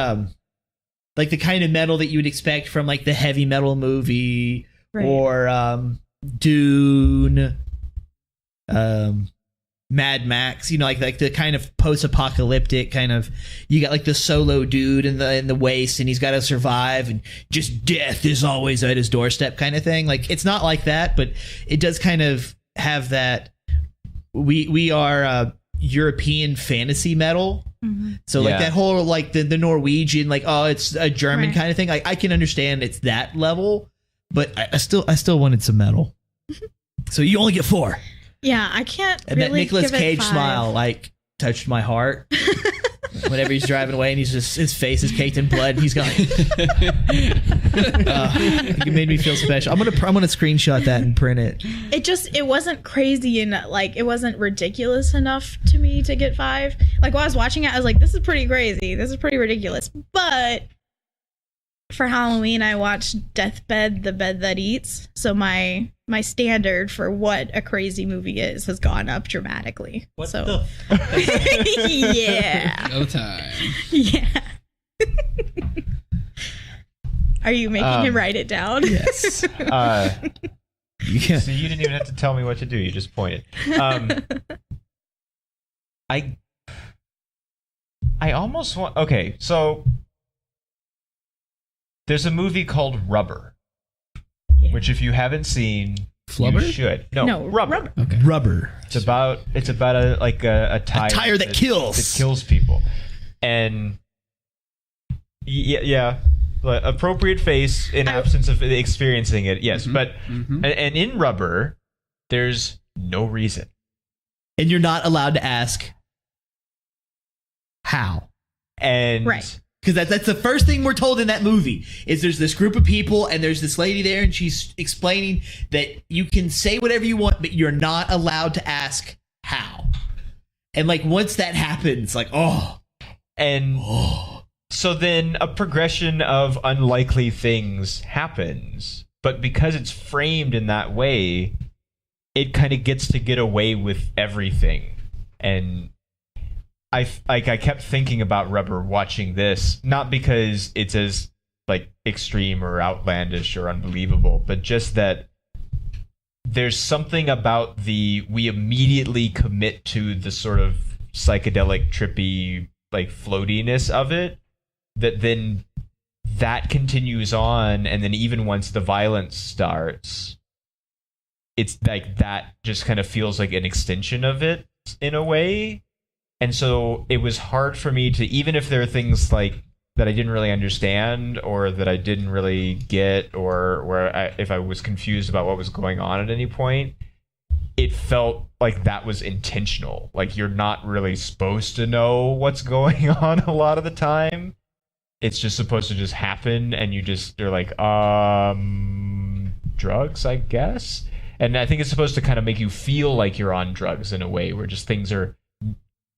like the kind of metal that you would expect from like the heavy metal movie or Dune, Mad Max, you know, like the kind of post-apocalyptic kind of, you got like the solo dude in the waste and he's got to survive and just death is always at his doorstep kind of thing. Like it's not like that, but it does kind of have that. We are European fantasy metal. Mm-hmm. So like that whole like the Norwegian, like, oh, it's a German kind of thing. Like I can understand it's that level, but I still wanted some metal. So you only get 4. Yeah, I can't. And really that Nicolas give Cage it 5. smile like touched my heart. Whenever he's driving away and his face is caked in blood, and he's going. It made me feel special. I'm gonna screenshot that and print it. It wasn't crazy and like it wasn't ridiculous enough to me to get 5. Like while I was watching it, I was like, this is pretty crazy. This is pretty ridiculous. But for Halloween, I watched Deathbed, the Bed That Eats. So my standard for what a crazy movie is has gone up dramatically. What so the yeah. No time. Yeah. Are you making him write it down? Yes. So you didn't even have to tell me what to do. You just pointed. I almost want. Okay, so there's a movie called Rubber, which if you haven't seen, Flubber? you should. No, Rubber. Okay. Rubber. It's about a tire that kills. That kills people, and yeah. But appropriate face in absence of experiencing it, yes. Mm-hmm. But and in Rubber, there's no reason, and you're not allowed to ask how. And because that's the first thing we're told in that movie is there's this group of people and there's this lady there and she's explaining that you can say whatever you want, but you're not allowed to ask how. And like once that happens, like so then a progression of unlikely things happens, but because it's framed in that way, it kind of gets to get away with everything. And I kept thinking about Rubber watching this, not because it's as like extreme or outlandish or unbelievable, but just that there's something about we immediately commit to the sort of psychedelic, trippy, like floatiness of it, that then that continues on, and then even once the violence starts, it's like that just kind of feels like an extension of it in a way. And so it was hard for me to, even if there are things like that I didn't really understand or that I didn't really get, or if I was confused about what was going on at any point, it felt like that was intentional. Like you're not really supposed to know what's going on a lot of the time. It's just supposed to just happen, and you're like, drugs, I guess. And I think it's supposed to kind of make you feel like you're on drugs in a way, where just things are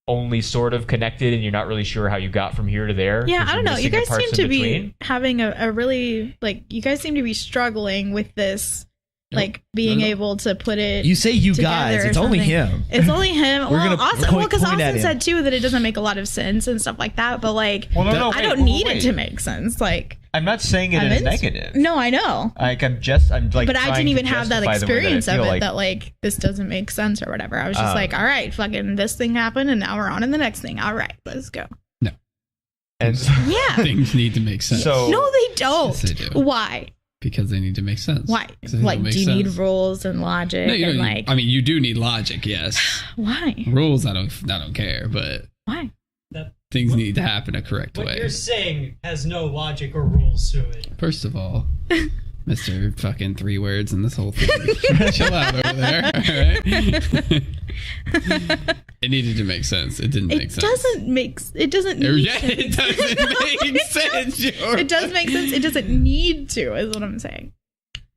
only sort of connected and you're not really sure how you got from here to there. Yeah, I don't know. You guys seem to be having a really, like, you guys seem to be struggling with this, like, being able to put it. You say you guys, it's only him. It's only him. Because Austin said too that it doesn't make a lot of sense and stuff like that, but like, I don't need it to make sense. Like, I'm not saying it in a negative. No, I know. Like, I'm like, but I didn't even have that experience of it that like this doesn't make sense or whatever. I was just like, all right, fucking this thing happened, and now we're on to the next thing. All right, let's go. No. And things need to make sense. So, no, they don't. Yes, they do. Why? Because they need to make sense. Why? Like, do you need rules and logic? No, and like, I mean, you do need logic, yes. Why? Rules, I don't care, but why? Things need to happen a correct way. What you're saying has no logic or rules to it. First of all, Mr. fucking 3 words in this whole thing. Chill out over there, all right? It needed to make sense. It didn't make sense. It doesn't need yeah, it doesn't make sense, George. It does make sense. It doesn't need to, is what I'm saying.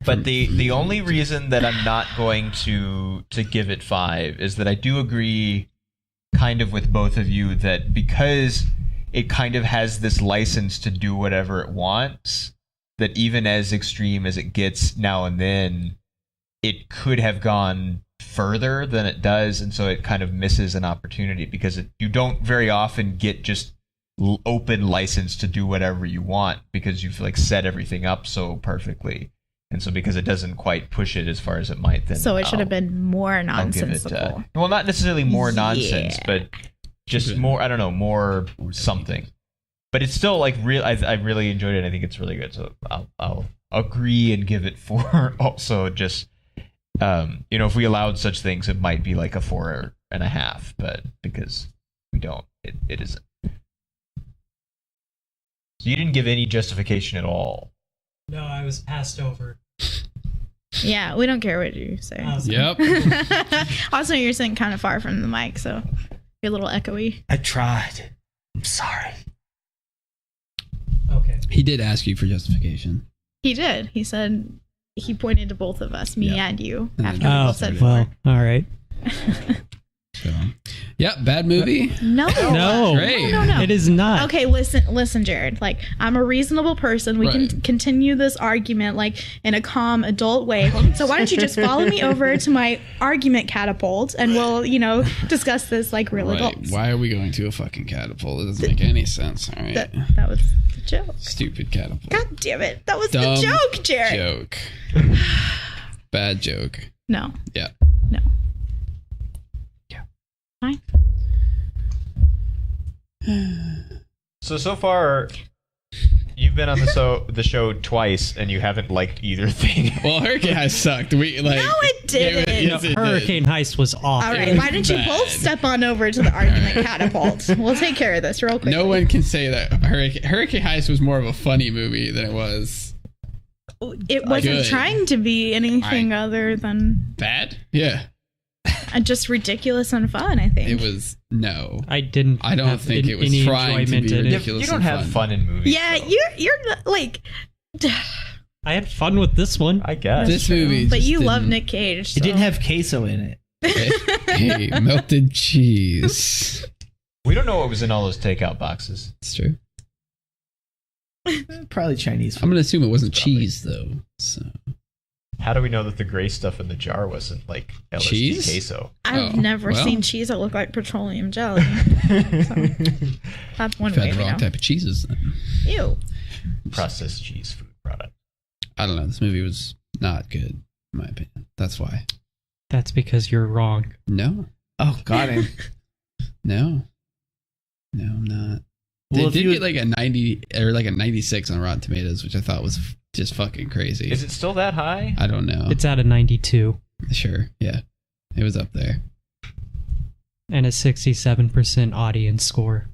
But the only reason that I'm not going to give it 5 is that I do agree kind of with both of you that because it kind of has this license to do whatever it wants, that even as extreme as it gets now and then, it could have gone further than it does, and so it kind of misses an opportunity because you don't very often get just open license to do whatever you want because you've like set everything up so perfectly. And so because it doesn't quite push it as far as it might, then So it should have been more I'll give it, nonsensical. well, not necessarily more nonsense, Yeah. but just more, I don't know, more something. But it's still like real. I really enjoyed it. I think it's really good. So I'll agree and give it 4. Also, just if we allowed such things, it might be like a 4.5. But because we don't, it isn't. So you didn't give any justification at all. No, I was passed over. Yeah, we don't care what you say. Yep. Also, you're sitting kind of far from the mic, so you're a little echoey. I tried. I'm sorry. Okay. He did ask you for justification. He did. He said he pointed to both of us, me Yeah. and you, And after then- we Oh, both said well, 4. all right. So, yep, bad movie. No. No, Great. No. it is not. Okay, listen, Jared. Like, I'm a reasonable person. We Right. can continue this argument like in a calm, adult way. So why don't you just follow me over to my argument catapult, and we'll, discuss this like real Right. adults. Why are we going to a fucking catapult? It doesn't make any sense. All right. That was the joke. Stupid catapult. God damn it! That was Dumb the joke, Jared. Joke. Bad joke. No. Yeah. No. Yeah. Fine. So far, you've been on the show twice, and you haven't liked either thing. Well, Hurricane High sucked. We like. No, it didn't. Yes, it did. Hurricane Heist was awful. All right. Why don't you bad. both step on over to the argument catapult? We'll take care of this real quick. No one can say that Hurricane Heist was more of a funny movie than it was It wasn't Good. trying to be anything other than bad. Yeah, just ridiculous and fun. I think it was. No, I didn't. I don't have think it was any trying to enjoyment be in it. ridiculous. You don't have fun in movies. Yeah, though. you're not, like. I had fun with this one. I guess. This movie, But just you love didn't- Nick Cage. So. It didn't have queso in it. Hey, melted cheese. We don't know what was in all those takeout boxes. It's true. Probably Chinese food. I'm gonna assume it wasn't cheese though. So How do we know that the gray stuff in the jar wasn't like LSD Cheese? queso? I've Oh, never well. seen cheese that looked like petroleum jelly. That's one you've way had the to wrong know. type of cheeses. Then. Ew. Processed cheese food product. I don't know. This movie was not good, in my opinion. That's why. That's because you're wrong. No, Oh, got him. no, I'm not. They Well, if did you- get like a 90 or like a 96 on Rotten Tomatoes, which I thought was just fucking crazy. Is it still that high? I don't know. It's at a 92 Sure, yeah, it was up there. and a 67% audience score.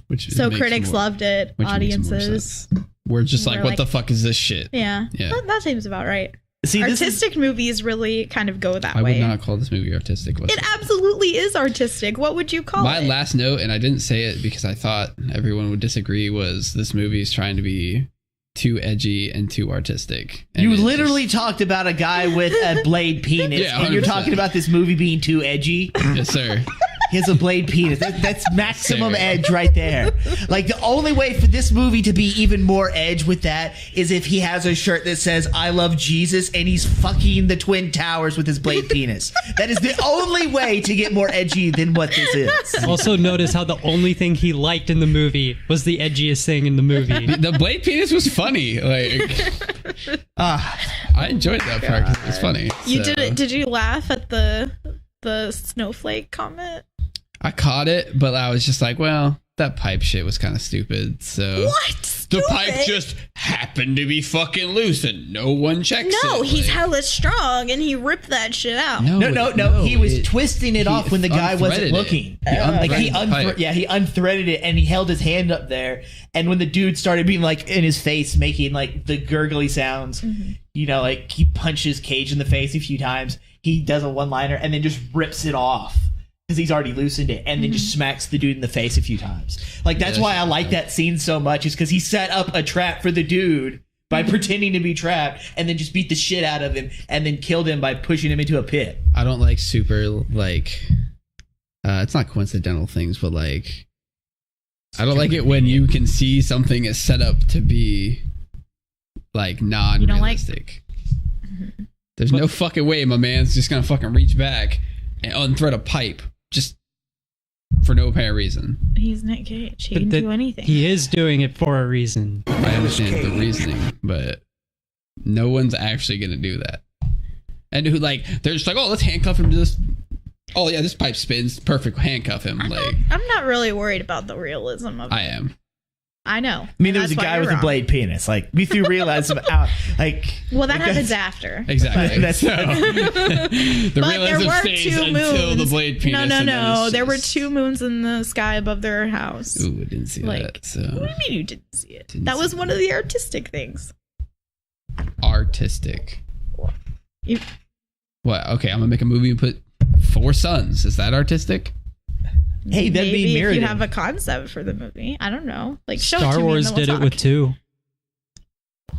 Which So makes critics more- loved it. which makes more Audiences. sense. We're just like, We're what like- the fuck is this shit? Yeah. Yeah. That seems about right. See, this is Artistic movies really kind of go that I way. would not call this movie artistic. It whatsoever. absolutely is artistic. What would you call My it? last note, and I didn't say it because I thought everyone would disagree, was this movie is trying to be too edgy and too artistic. And you it literally just- talk about a guy with a blade penis, Yeah, and you're 100%. talking about this movie being too edgy. yes, sir. He has a blade penis. That's maximum Sir. edge right there. Like, the only way for this movie to be even more edge with that is if he has a shirt that says "I love Jesus" and he's fucking the Twin Towers with his blade penis. That is the only way to get more edgy than what this is. Also, notice how the only thing he liked in the movie was the edgiest thing in the movie. The blade penis was funny. Like, I enjoyed that part 'cause it was funny. You So, did you laugh at the snowflake comment? I caught it, but I was just like, well, that pipe shit was kind of stupid. So What? the Stupid. pipe just happened to be fucking loose, and no one checks it. No, he's like, hella strong and he ripped that shit out. No. He was twisting it he off when the guy wasn't unthreaded it. looking. He Like he unthreaded the pipe. he unthreaded it and he held his hand up there. And when the dude started being like in his face, making like the gurgly sounds, like he punches Cage in the face a few times. He does a one-liner and then just rips it off because he's already loosened it, and then just smacks the dude in the face a few times. Like, that's why I like that scene so much, is because he set up a trap for the dude by pretending to be trapped, and then just beat the shit out of him, and then killed him by pushing him into a pit. I don't like super like. It's not coincidental things, but like, I don't like it when you can see something is set up to be like non-realistic. There's no fucking way my man's just gonna fucking reach back and unthread a pipe. Just for no apparent reason. He's Nick Cage. He But can that- do anything. He is doing it for a reason. I understand the reasoning, but no one's actually gonna do that. And who like they're just like, oh, let's handcuff him to this. Oh yeah, this pipe spins. Perfect, handcuff him. Like I'm not really worried about the realism of it. I am. I know. I mean, there was a guy with a blade penis. Like, we threw realism out. Like, Well, that because- happens after. Exactly. That's- So, the But there realism were stays 2 moons. until the blade penis. No, and then no. it's There were just- 2 moons in the sky above their house. Ooh, I didn't see Like, that. So What do you mean you didn't see it? Didn't That was see one of the artistic things. artistic. You- What? Okay, I'm gonna make a movie and put 4 suns. Is that artistic? Hey, that'd Maybe be if Mirrodin. you have a concept for the movie. I don't know. Like, show it to Star me Wars and then did we'll it with talk. 2.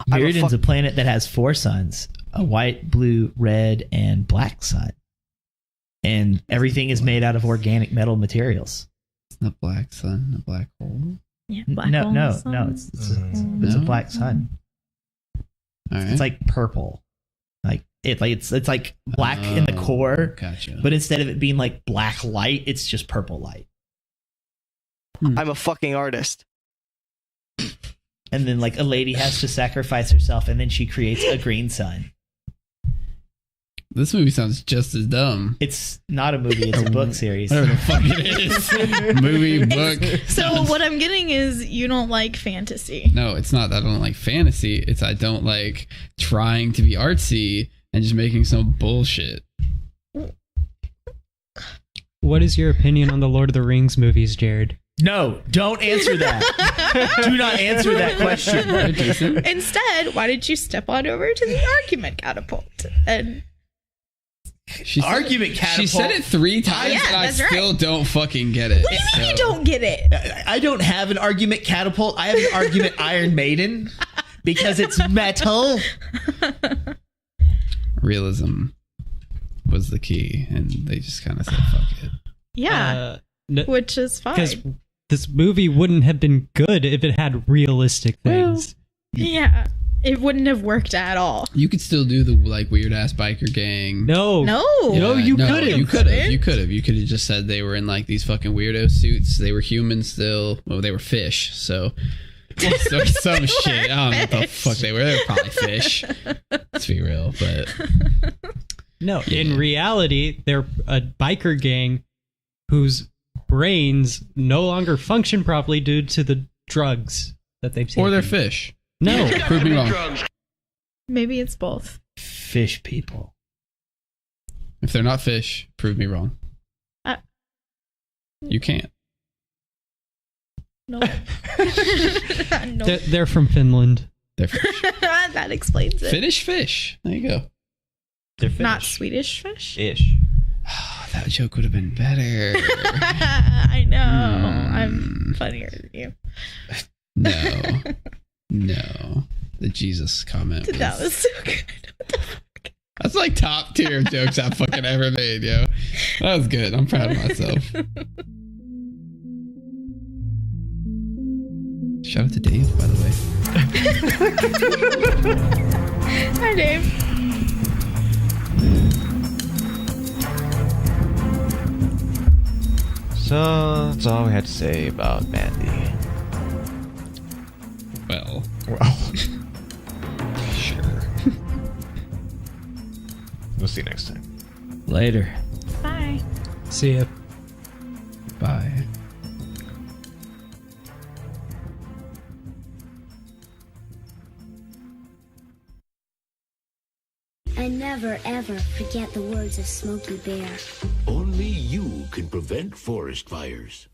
Mirrodin's a planet that has 4 suns: a white, blue, red, and black sun. And everything is made out of organic metal materials. It's not black sun, a black hole. Yeah, black No, hole no, sun. no. It's a No? black sun. All right. It's like purple. It's like black in the Oh, core, Gotcha. but instead of it being like black light, it's just purple light. I'm a fucking artist. And then like a lady has to sacrifice herself, and then she creates a green sun. This movie sounds just as dumb. It's not a movie; it's a book series. Whatever the fuck it is. Movie, book. So what I'm getting is you don't like fantasy. No, it's not that I don't like fantasy. It's I don't like trying to be artsy and just making some bullshit. What is your opinion on the Lord of the Rings movies, Jared? No, don't answer that. Do not answer that question. They're decent. Instead, why did you step on over to the argument catapult? And She said Argument it, catapult. She said it 3 times, Yeah, and I that's right. still don't fucking get it. what do you mean you don't get it? I don't have an argument catapult. I have an argument Iron Maiden because it's metal. Realism was the key, and they just kind of said, "Fuck it." Yeah, which is Because fine. this movie wouldn't have been good if it had realistic things. Yeah, it wouldn't have worked at all. You could still do the like weird ass biker gang. No. No, No, you couldn't. You could have. You could have. You could have just said they were in like these fucking weirdo suits. They were humans still. Well, they were some shit. I don't know what the fuck they were. They were probably fish. Let's be real, but No, Yeah. in reality, they're a biker gang whose brains no longer function properly due to the drugs that they've taken. or they're fish. No. Prove me wrong. maybe it's both. Fish people. If they're not fish, prove me wrong. You can't. No, no. They're from Finland. They're fish. That explains it. Finnish fish. There you go. They're Not Finnish. Swedish fish. Ish. Oh, that joke would have been better. I know. I'm funnier than you. No. No. The Jesus comment. That was so good. That's like top tier jokes I've fucking ever made, yo. That was good. I'm proud of myself. Shout out to Dave, by the way. Hi, Dave. So that's all we had to say about Mandy. Well, Well, sure. We'll see you next time. Later. Bye. See ya. bye. I never ever forget the words of Smokey Bear. Only you can prevent forest fires.